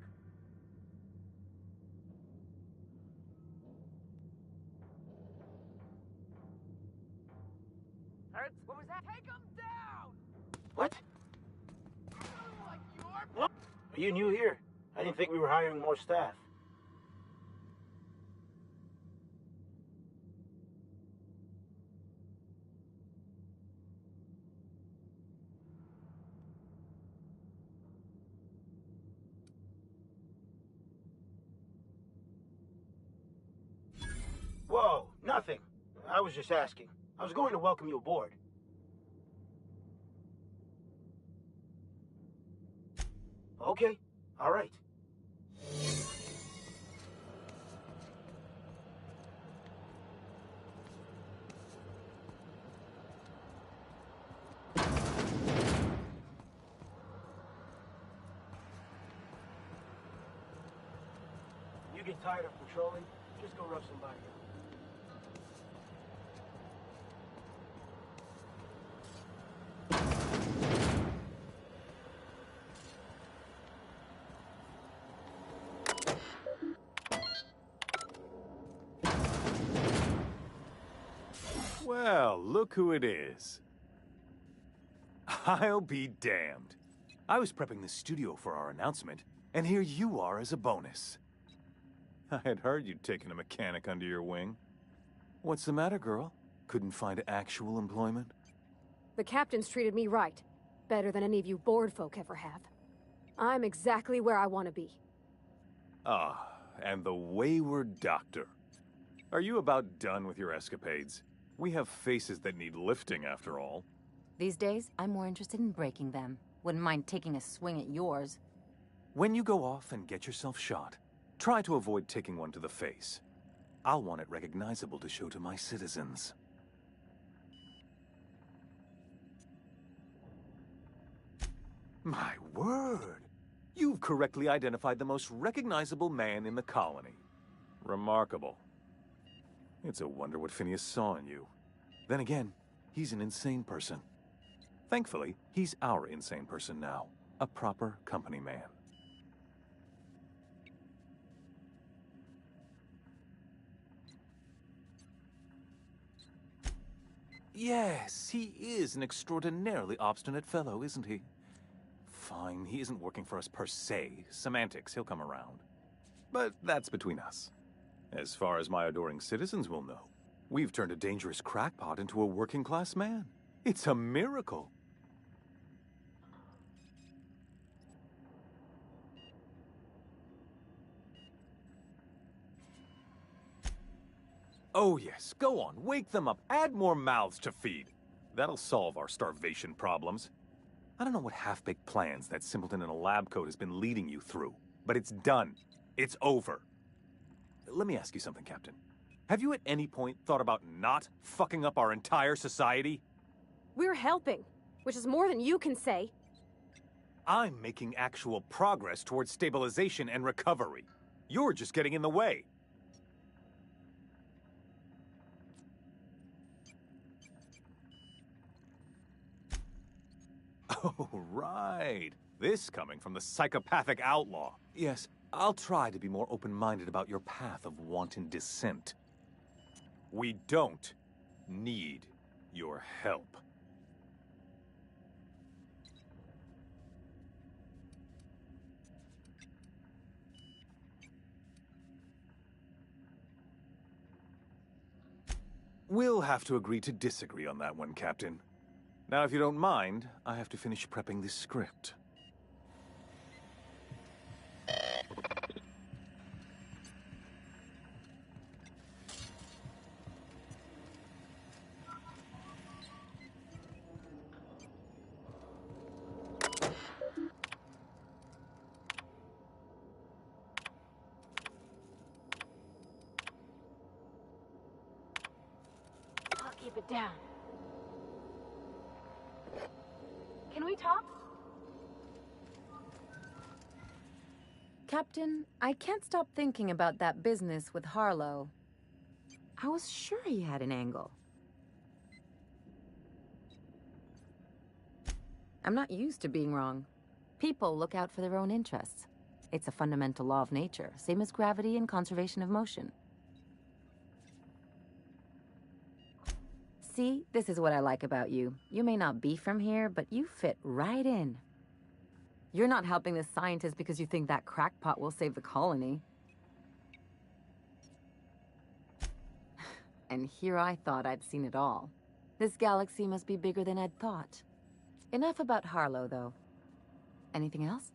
What was that? Take him down! What? What? Are you new here? I didn't think we were hiring more staff. Whoa, nothing. I was just asking. I was going to welcome you aboard. Okay, all right. You get tired of patrolling, just go rub somebody out. Well, look who it is. I'll be damned. I was prepping the studio for our announcement, and here you are as a bonus. I had heard you'd taken a mechanic under your wing. What's the matter, girl? Couldn't find actual employment? The captain's treated me right. Better than any of you bored folk ever have. I'm exactly where I want to be. Ah, and the wayward doctor. Are you about done with your escapades? We have faces that need lifting, after all. These days, I'm more interested in breaking them. Wouldn't mind taking a swing at yours. When you go off and get yourself shot, try to avoid taking one to the face. I'll want it recognizable to show to my citizens. My word! You've correctly identified the most recognizable man in the colony. Remarkable. It's a wonder what Phineas saw in you. Then again, he's an insane person. Thankfully, he's our insane person now. A proper company man. Yes, he is an extraordinarily obstinate fellow, isn't he? Fine, he isn't working for us per se. Semantics, he'll come around. But that's between us. As far as my adoring citizens will know, we've turned a dangerous crackpot into a working-class man. It's a miracle. Oh yes, go on, wake them up, add more mouths to feed. That'll solve our starvation problems. I don't know what half-baked plans that simpleton in a lab coat has been leading you through, but it's done. It's over. Let me ask you something, Captain. Have you at any point thought about not fucking up our entire society? We're helping, which is more than you can say. I'm making actual progress towards stabilization and recovery. You're just getting in the way. Oh, right. This coming from the psychopathic outlaw. Yes, I'll try to be more open-minded about your path of wanton descent. We don't need your help. We'll have to agree to disagree on that one, Captain. Now, if you don't mind, I have to finish prepping this script. I'll keep it down. Can we talk? Captain, I can't stop thinking about that business with Harlow. I was sure he had an angle. I'm not used to being wrong. People look out for their own interests. It's a fundamental law of nature, same as gravity and conservation of motion. See, this is what I like about you. You may not be from here, but you fit right in. You're not helping this scientist because you think that crackpot will save the colony. And here I thought I'd seen it all. This galaxy must be bigger than I'd thought. Enough about Harlow, though. Anything else?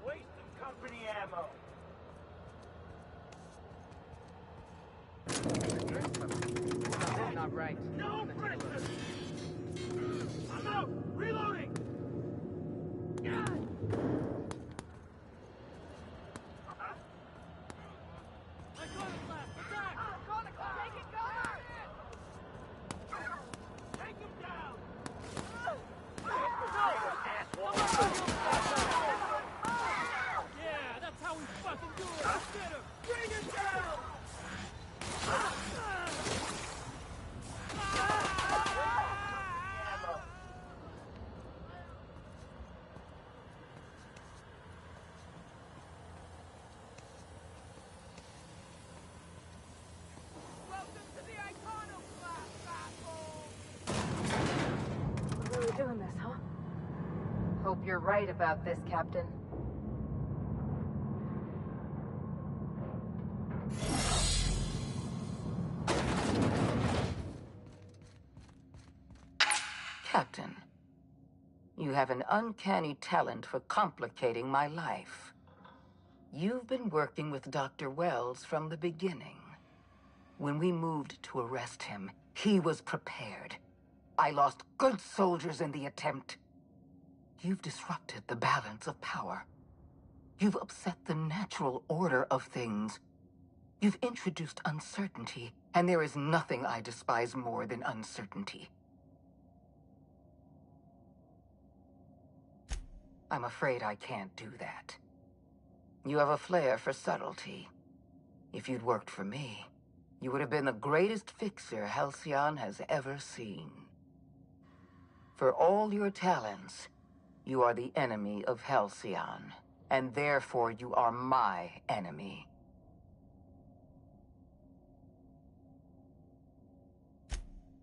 Wasting company ammo. Something's not right. No pressure! I'm out! Reloading! God! Iconoclast, attack! Iconoclast! Take it, cover! Take him down! Yeah, that's how we fucking do it! Let's get him! Bring him down! We're really doing this, huh? Hope you're right about this, Captain. Captain, you have an uncanny talent for complicating my life. You've been working with Dr. Wells from the beginning. When we moved to arrest him, he was prepared. I lost good soldiers in the attempt. You've disrupted the balance of power. You've upset the natural order of things. You've introduced uncertainty, and there is nothing I despise more than uncertainty. I'm afraid I can't do that. You have a flair for subtlety. If you'd worked for me, you would have been the greatest fixer Halcyon has ever seen. For all your talents, you are the enemy of Halcyon, and therefore you are my enemy.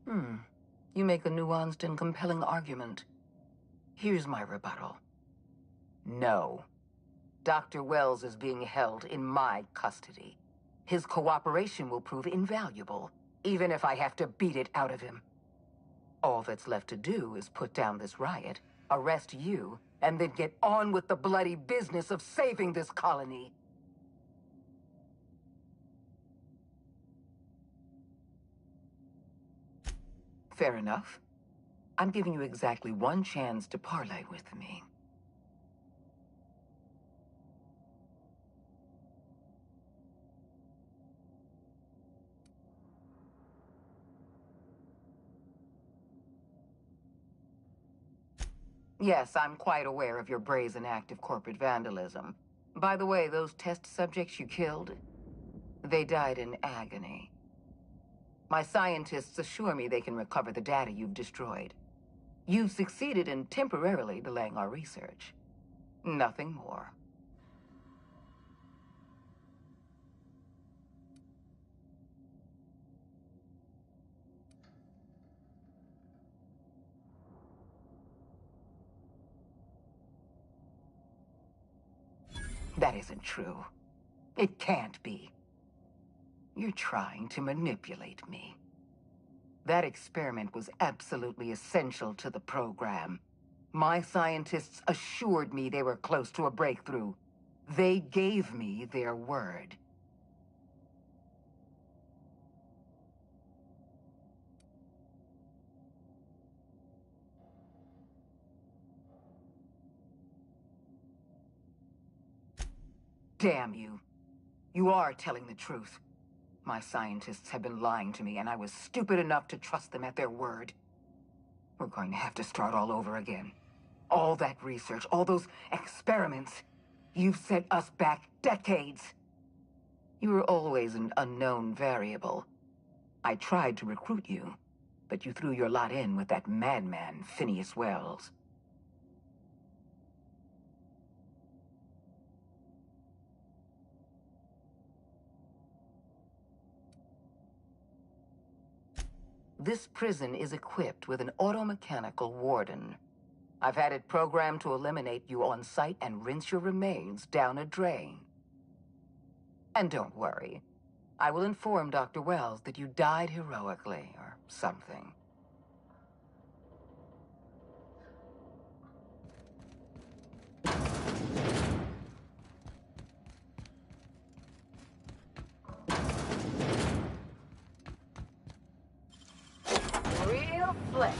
You make a nuanced and compelling argument. Here's my rebuttal. No. Dr. Wells is being held in my custody. His cooperation will prove invaluable, even if I have to beat it out of him. All that's left to do is put down this riot, arrest you, and then get on with the bloody business of saving this colony. Fair enough. I'm giving you exactly one chance to parley with me. Yes, I'm quite aware of your brazen act of corporate vandalism. By the way, those test subjects you killed, they died in agony. My scientists assure me they can recover the data you've destroyed. You've succeeded in temporarily delaying our research. Nothing more. That isn't true. It can't be. You're trying to manipulate me. That experiment was absolutely essential to the program. My scientists assured me they were close to a breakthrough. They gave me their word. Damn you. You are telling the truth. My scientists have been lying to me, and I was stupid enough to trust them at their word. We're going to have to start all over again. All that research, all those experiments. You've set us back decades. You were always an unknown variable. I tried to recruit you, but you threw your lot in with that madman, Phineas Wells. This prison is equipped with an automechanical warden. I've had it programmed to eliminate you on sight and rinse your remains down a drain. And don't worry. I will inform Dr. Wells that you died heroically, or something. Real slick.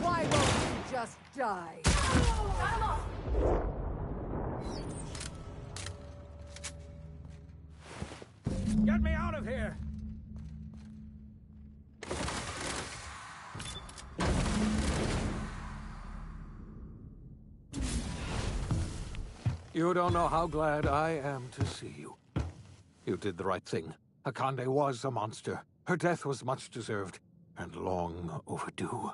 Why won't you just die? Get me out of here! You don't know how glad I am to see you. You did the right thing. Akande was a monster. Her death was much deserved, and long overdue.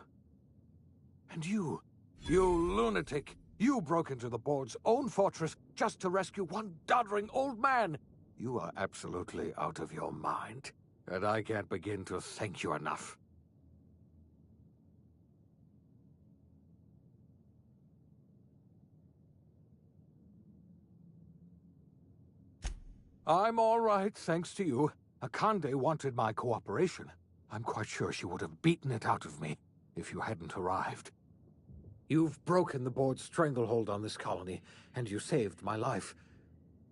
And you lunatic, you broke into the board's own fortress just to rescue one doddering old man. You are absolutely out of your mind, and I can't begin to thank you enough. I'm all right, thanks to you. Akande wanted my cooperation. I'm quite sure she would have beaten it out of me if you hadn't arrived. You've broken the board's stranglehold on this colony, and you saved my life.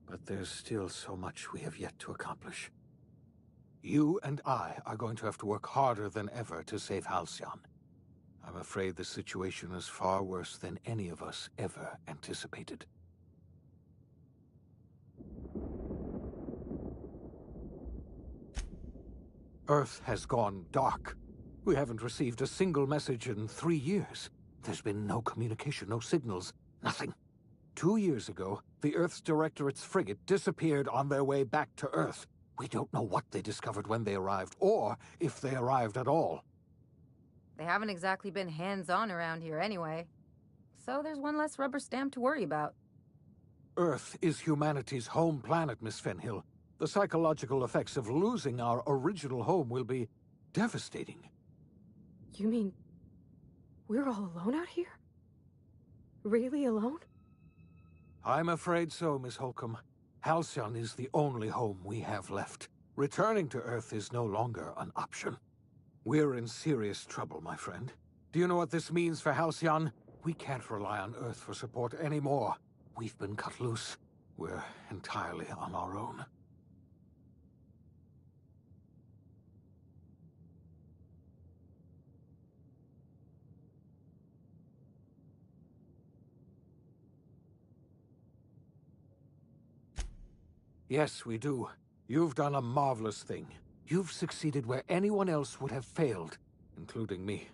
But there's still so much we have yet to accomplish. You and I are going to have to work harder than ever to save Halcyon. I'm afraid the situation is far worse than any of us ever anticipated. Earth has gone dark. We haven't received a single message in 3 years. There's been no communication, no signals, nothing. 2 years ago, the Earth's Directorate's frigate disappeared on their way back to Earth. We don't know what they discovered when they arrived, or if they arrived at all. They haven't exactly been hands-on around here anyway. So there's one less rubber stamp to worry about. Earth is humanity's home planet, Miss Fenhill. The psychological effects of losing our original home will be devastating. You mean we're all alone out here? Really alone? I'm afraid so, Miss Holcomb. Halcyon is the only home we have left. Returning to Earth is no longer an option. We're in serious trouble, my friend. Do you know what this means for Halcyon? We can't rely on Earth for support anymore. We've been cut loose. We're entirely on our own. Yes, we do. You've done a marvelous thing. You've succeeded where anyone else would have failed, including me.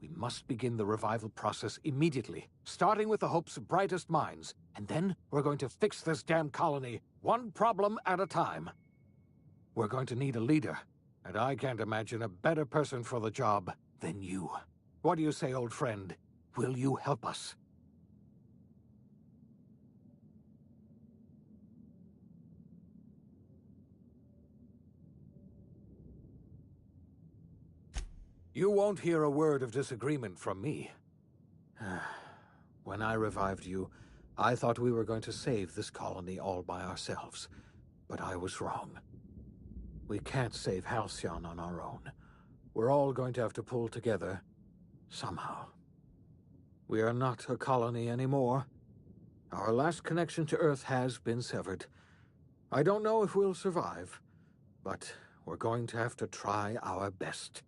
We must begin the revival process immediately, starting with the Hope's brightest minds, and then we're going to fix this damn colony, one problem at a time. We're going to need a leader, and I can't imagine a better person for the job than you. What do you say, old friend? Will you help us? You won't hear a word of disagreement from me. When I revived you, I thought we were going to save this colony all by ourselves. But I was wrong. We can't save Halcyon on our own. We're all going to have to pull together, somehow. We are not a colony anymore. Our last connection to Earth has been severed. I don't know if we'll survive, but we're going to have to try our best.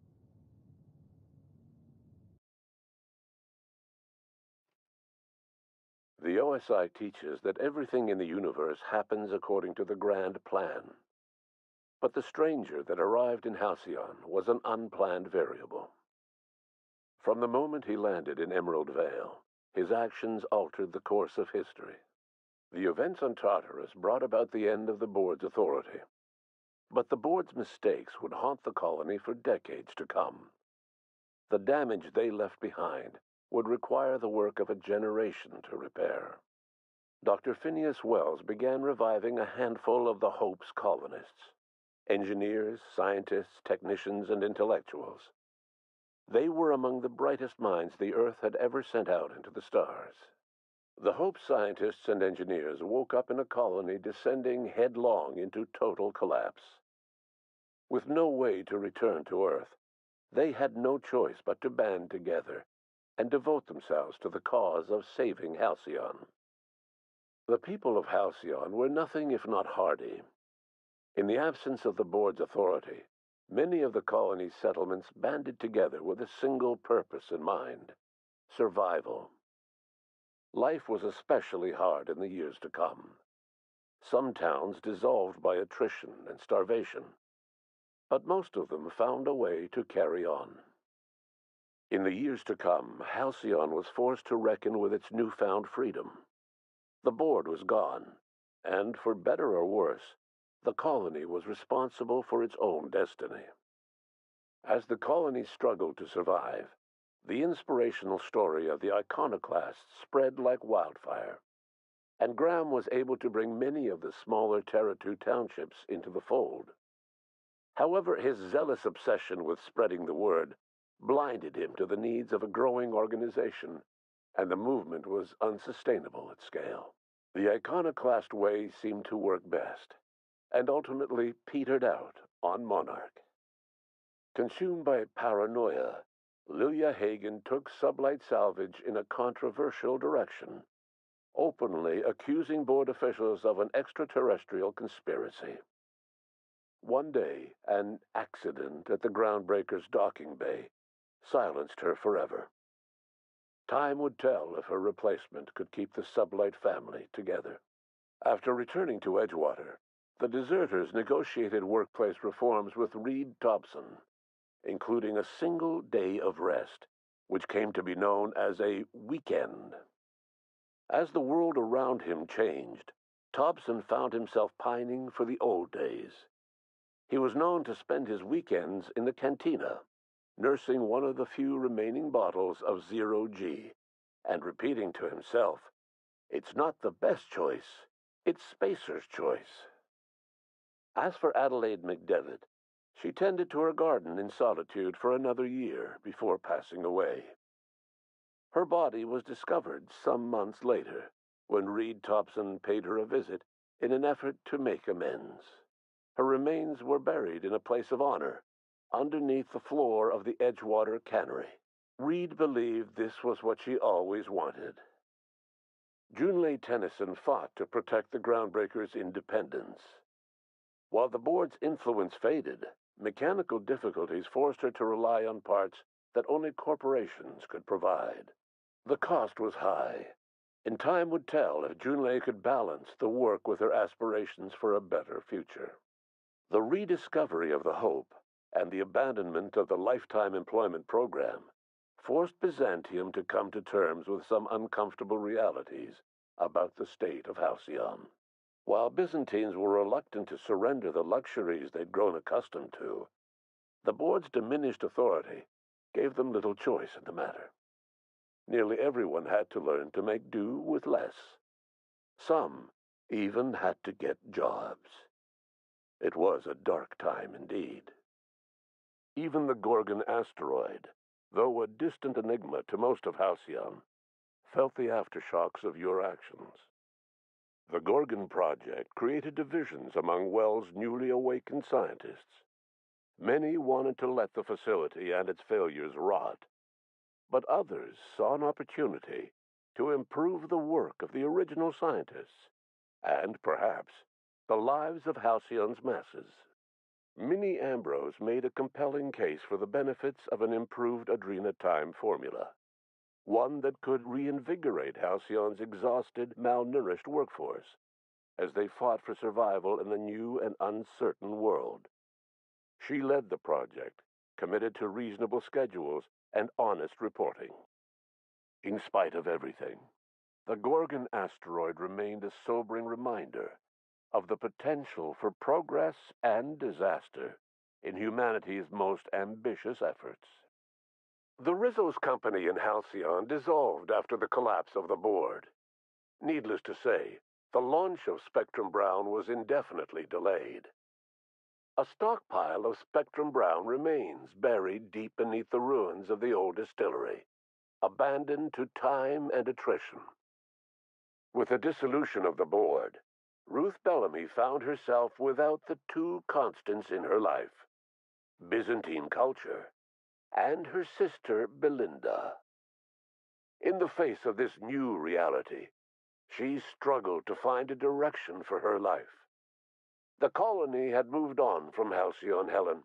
The OSI teaches that everything in the universe happens according to the grand plan. But the stranger that arrived in Halcyon was an unplanned variable. From the moment he landed in Emerald Vale, his actions altered the course of history. The events on Tartarus brought about the end of the board's authority. But the board's mistakes would haunt the colony for decades to come. The damage they left behind would require the work of a generation to repair. Dr. Phineas Wells began reviving a handful of the Hope's colonists. Engineers, scientists, technicians, and intellectuals. They were among the brightest minds the Earth had ever sent out into the stars. The Hope scientists and engineers woke up in a colony descending headlong into total collapse. With no way to return to Earth, they had no choice but to band together and devote themselves to the cause of saving Halcyon. The people of Halcyon were nothing if not hardy. In the absence of the board's authority, many of the colony's settlements banded together with a single purpose in mind: survival. Life was especially hard in the years to come. Some towns dissolved by attrition and starvation, but most of them found a way to carry on. In the years to come, Halcyon was forced to reckon with its newfound freedom. The board was gone, and for better or worse, the colony was responsible for its own destiny. As the colony struggled to survive, the inspirational story of the iconoclasts spread like wildfire, and Graham was able to bring many of the smaller Terra-2 townships into the fold. However, his zealous obsession with spreading the word blinded him to the needs of a growing organization, and the movement was unsustainable at scale. The iconoclast way seemed to work best, and ultimately petered out on Monarch. Consumed by paranoia, Lilia Hagen took Sublight Salvage in a controversial direction, openly accusing board officials of an extraterrestrial conspiracy. One day, an accident at the Groundbreaker's docking bay silenced her forever. Time would tell if her replacement could keep the Sublight family together. After returning to Edgewater, the deserters negotiated workplace reforms with Reed Thompson, including a single day of rest, which came to be known as a weekend. As the world around him changed, Thompson found himself pining for the old days. He was known to spend his weekends in the cantina, nursing one of the few remaining bottles of Zero-G, and repeating to himself, "It's not the best choice, it's Spacer's choice." As for Adelaide McDevitt, She tended to her garden in solitude for another year before passing away. Her body was discovered some months later, when Reed Thompson paid her a visit in an effort to make amends. Her remains were buried in a place of honor, underneath the floor of the Edgewater Cannery. Reed believed this was what she always wanted. Junlei Tennyson fought to protect the groundbreakers' independence. While the board's influence faded, mechanical difficulties forced her to rely on parts that only corporations could provide. The cost was high, and time would tell if Junlei could balance the work with her aspirations for a better future. The rediscovery of the Hope and the abandonment of the lifetime employment program forced Byzantium to come to terms with some uncomfortable realities about the state of Halcyon. While Byzantines were reluctant to surrender the luxuries they'd grown accustomed to, the board's diminished authority gave them little choice in the matter. Nearly everyone had to learn to make do with less. Some even had to get jobs. It was a dark time indeed. Even the Gorgon asteroid, though a distant enigma to most of Halcyon, felt the aftershocks of your actions. The Gorgon project created divisions among Wells' newly awakened scientists. Many wanted to let the facility and its failures rot, but others saw an opportunity to improve the work of the original scientists, and, perhaps, the lives of Halcyon's masses. Minnie Ambrose made a compelling case for the benefits of an improved Adrenatime formula, one that could reinvigorate Halcyon's exhausted, malnourished workforce as they fought for survival in a new and uncertain world. She led the project, committed to reasonable schedules and honest reporting. In spite of everything, the Gorgon asteroid remained a sobering reminder of the potential for progress and disaster in humanity's most ambitious efforts. The Rizzo's company in Halcyon dissolved after the collapse of the board. Needless to say, the launch of Spectrum Brown was indefinitely delayed. A stockpile of Spectrum Brown remains buried deep beneath the ruins of the old distillery, abandoned to time and attrition. With the dissolution of the board, Ruth Bellamy found herself without the two constants in her life: Byzantine culture and her sister Belinda. In the face of this new reality, she struggled to find a direction for her life. The colony had moved on from Halcyon Helen,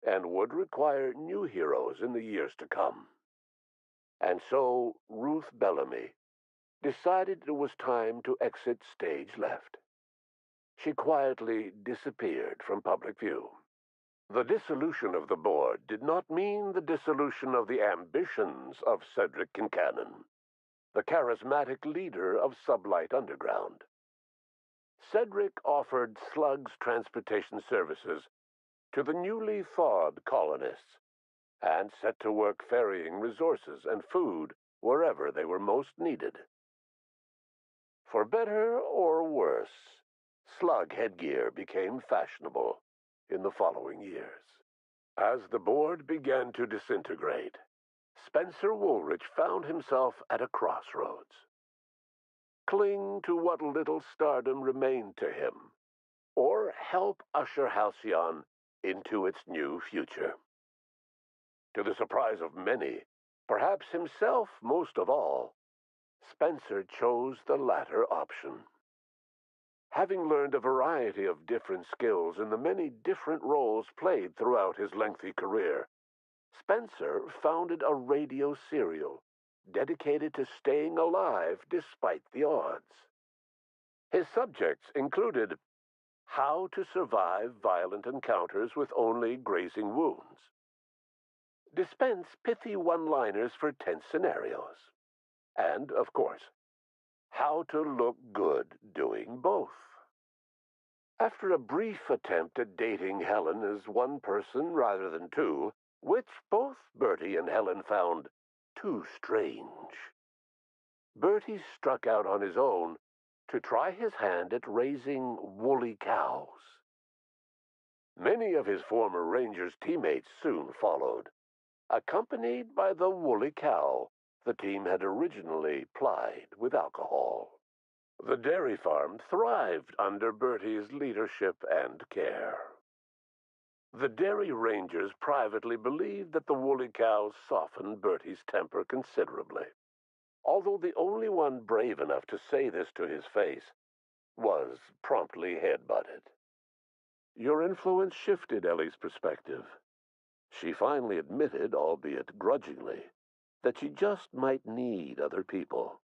and would require new heroes in the years to come. And so Ruth Bellamy decided it was time to exit stage left. She quietly disappeared from public view. The dissolution of the board did not mean the dissolution of the ambitions of Cedric Kincannon, the charismatic leader of Sublight Underground. Cedric offered Slug's transportation services to the newly thawed colonists, and set to work ferrying resources and food wherever they were most needed. For better or worse, slug headgear became fashionable in the following years. As the board began to disintegrate, Spencer Woolrich found himself at a crossroads. Cling to what little stardom remained to him, or help usher Halcyon into its new future. To the surprise of many, perhaps himself most of all, Spencer chose the latter option. Having learned a variety of different skills in the many different roles played throughout his lengthy career, Spencer founded a radio serial dedicated to staying alive despite the odds. His subjects included how to survive violent encounters with only grazing wounds, dispense pithy one-liners for tense scenarios, and, of course, how to look good doing both. After a brief attempt at dating Helen as one person rather than two, which both Bertie and Helen found too strange, Bertie struck out on his own to try his hand at raising woolly cows. Many of his former Rangers teammates soon followed, accompanied by the woolly cow the team had originally plied with alcohol. The dairy farm thrived under Bertie's leadership and care. The Dairy Rangers privately believed that the woolly cow softened Bertie's temper considerably, although the only one brave enough to say this to his face was promptly headbutted. Your influence shifted Ellie's perspective. She finally admitted, albeit grudgingly, that she just might need other people.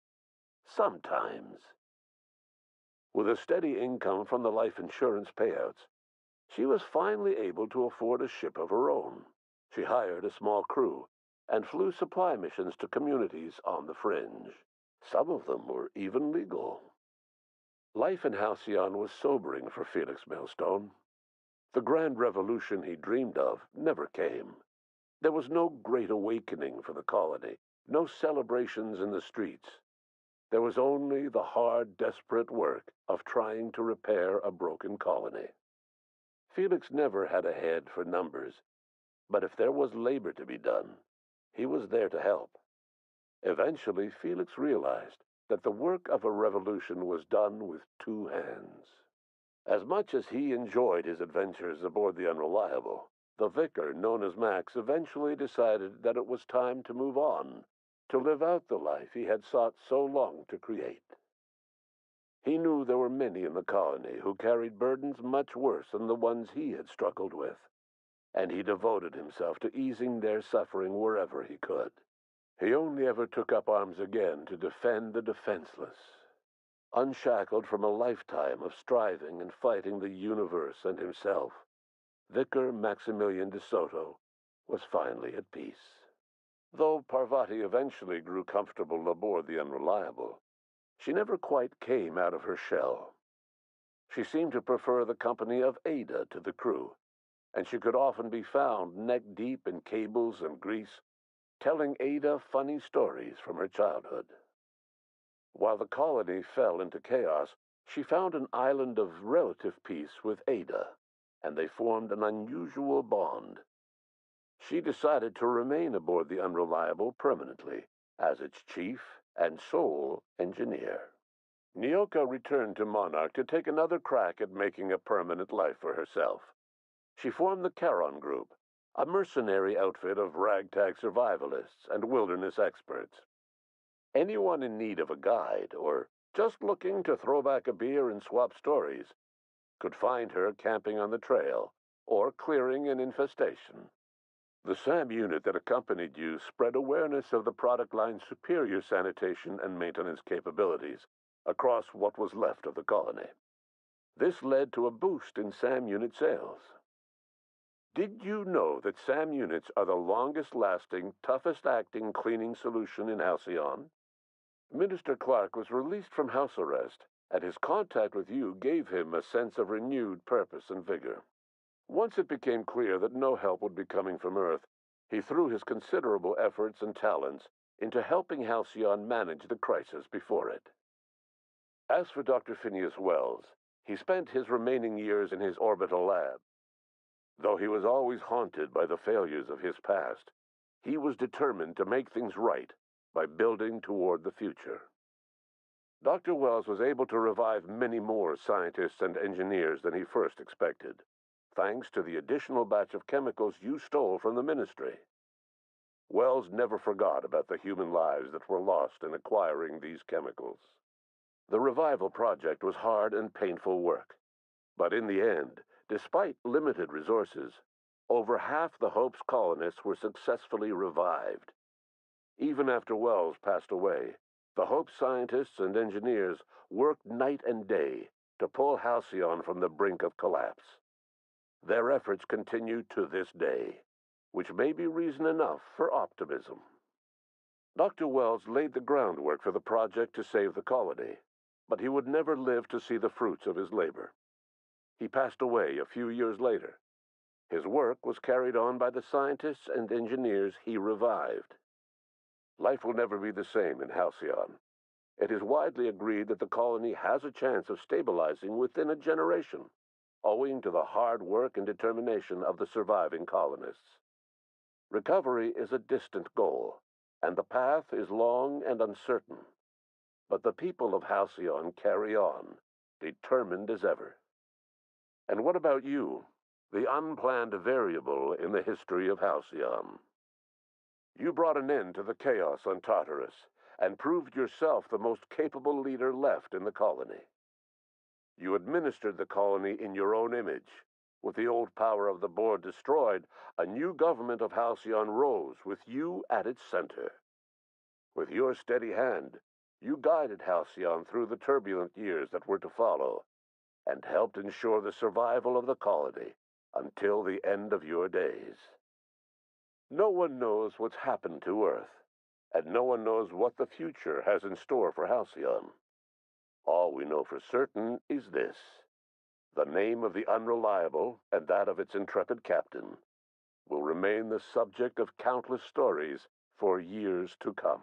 Sometimes. With a steady income from the life insurance payouts, she was finally able to afford a ship of her own. She hired a small crew and flew supply missions to communities on the fringe. Some of them were even legal. Life in Halcyon was sobering for Felix Millstone. The grand revolution he dreamed of never came. There was no great awakening for the colony, no celebrations in the streets. There was only the hard, desperate work of trying to repair a broken colony. Felix never had a head for numbers, but if there was labor to be done, he was there to help. Eventually, Felix realized that the work of a revolution was done with two hands. As much as he enjoyed his adventures aboard the Unreliable, the vicar, known as Max, eventually decided that it was time to move on, to live out the life he had sought so long to create. He knew there were many in the colony who carried burdens much worse than the ones he had struggled with, and he devoted himself to easing their suffering wherever he could. He only ever took up arms again to defend the defenseless. Unshackled from a lifetime of striving and fighting the universe and himself, Vicar Maximilian de Soto was finally at peace. Though Parvati eventually grew comfortable aboard the Unreliable, she never quite came out of her shell. She seemed to prefer the company of Ada to the crew, and she could often be found neck-deep in cables and grease, telling Ada funny stories from her childhood. While the colony fell into chaos, she found an island of relative peace with Ada, and they formed an unusual bond. She decided to remain aboard the Unreliable permanently, as its chief and sole engineer. Nyoka returned to Monarch to take another crack at making a permanent life for herself. She formed the Charon Group, a mercenary outfit of ragtag survivalists and wilderness experts. Anyone in need of a guide, or just looking to throw back a beer and swap stories, could find her camping on the trail or clearing an infestation. The SAM unit that accompanied you spread awareness of the product line's superior sanitation and maintenance capabilities across what was left of the colony. This led to a boost in SAM unit sales. Did you know that SAM units are the longest-lasting, toughest-acting cleaning solution in Halcyon? Minister Clark was released from house arrest, and his contact with you gave him a sense of renewed purpose and vigor. Once it became clear that no help would be coming from Earth, he threw his considerable efforts and talents into helping Halcyon manage the crisis before it. As for Dr. Phineas Wells, he spent his remaining years in his orbital lab. Though he was always haunted by the failures of his past, he was determined to make things right by building toward the future. Dr. Wells was able to revive many more scientists and engineers than he first expected, thanks to the additional batch of chemicals you stole from the Ministry. Wells never forgot about the human lives that were lost in acquiring these chemicals. The revival project was hard and painful work, but in the end, despite limited resources, over half the Hope's colonists were successfully revived. Even after Wells passed away, the Hope scientists and engineers worked night and day to pull Halcyon from the brink of collapse. Their efforts continue to this day, which may be reason enough for optimism. Dr. Wells laid the groundwork for the project to save the colony, but he would never live to see the fruits of his labor. He passed away a few years later. His work was carried on by the scientists and engineers he revived. Life will never be the same in Halcyon. It is widely agreed that the colony has a chance of stabilizing within a generation. owing to the hard work and determination of the surviving colonists. Recovery is a distant goal, and the path is long and uncertain. But the people of Halcyon carry on, determined as ever. And what about you, the unplanned variable in the history of Halcyon? You brought an end to the chaos on Tartarus, and proved yourself the most capable leader left in the colony. You administered the colony in your own image. With the old power of the board destroyed, a new government of Halcyon rose with you at its center. With your steady hand, you guided Halcyon through the turbulent years that were to follow, and helped ensure the survival of the colony until the end of your days. No one knows what's happened to Earth, and no one knows what the future has in store for Halcyon. All we know for certain is this: the name of the Unreliable and that of its intrepid captain will remain the subject of countless stories for years to come.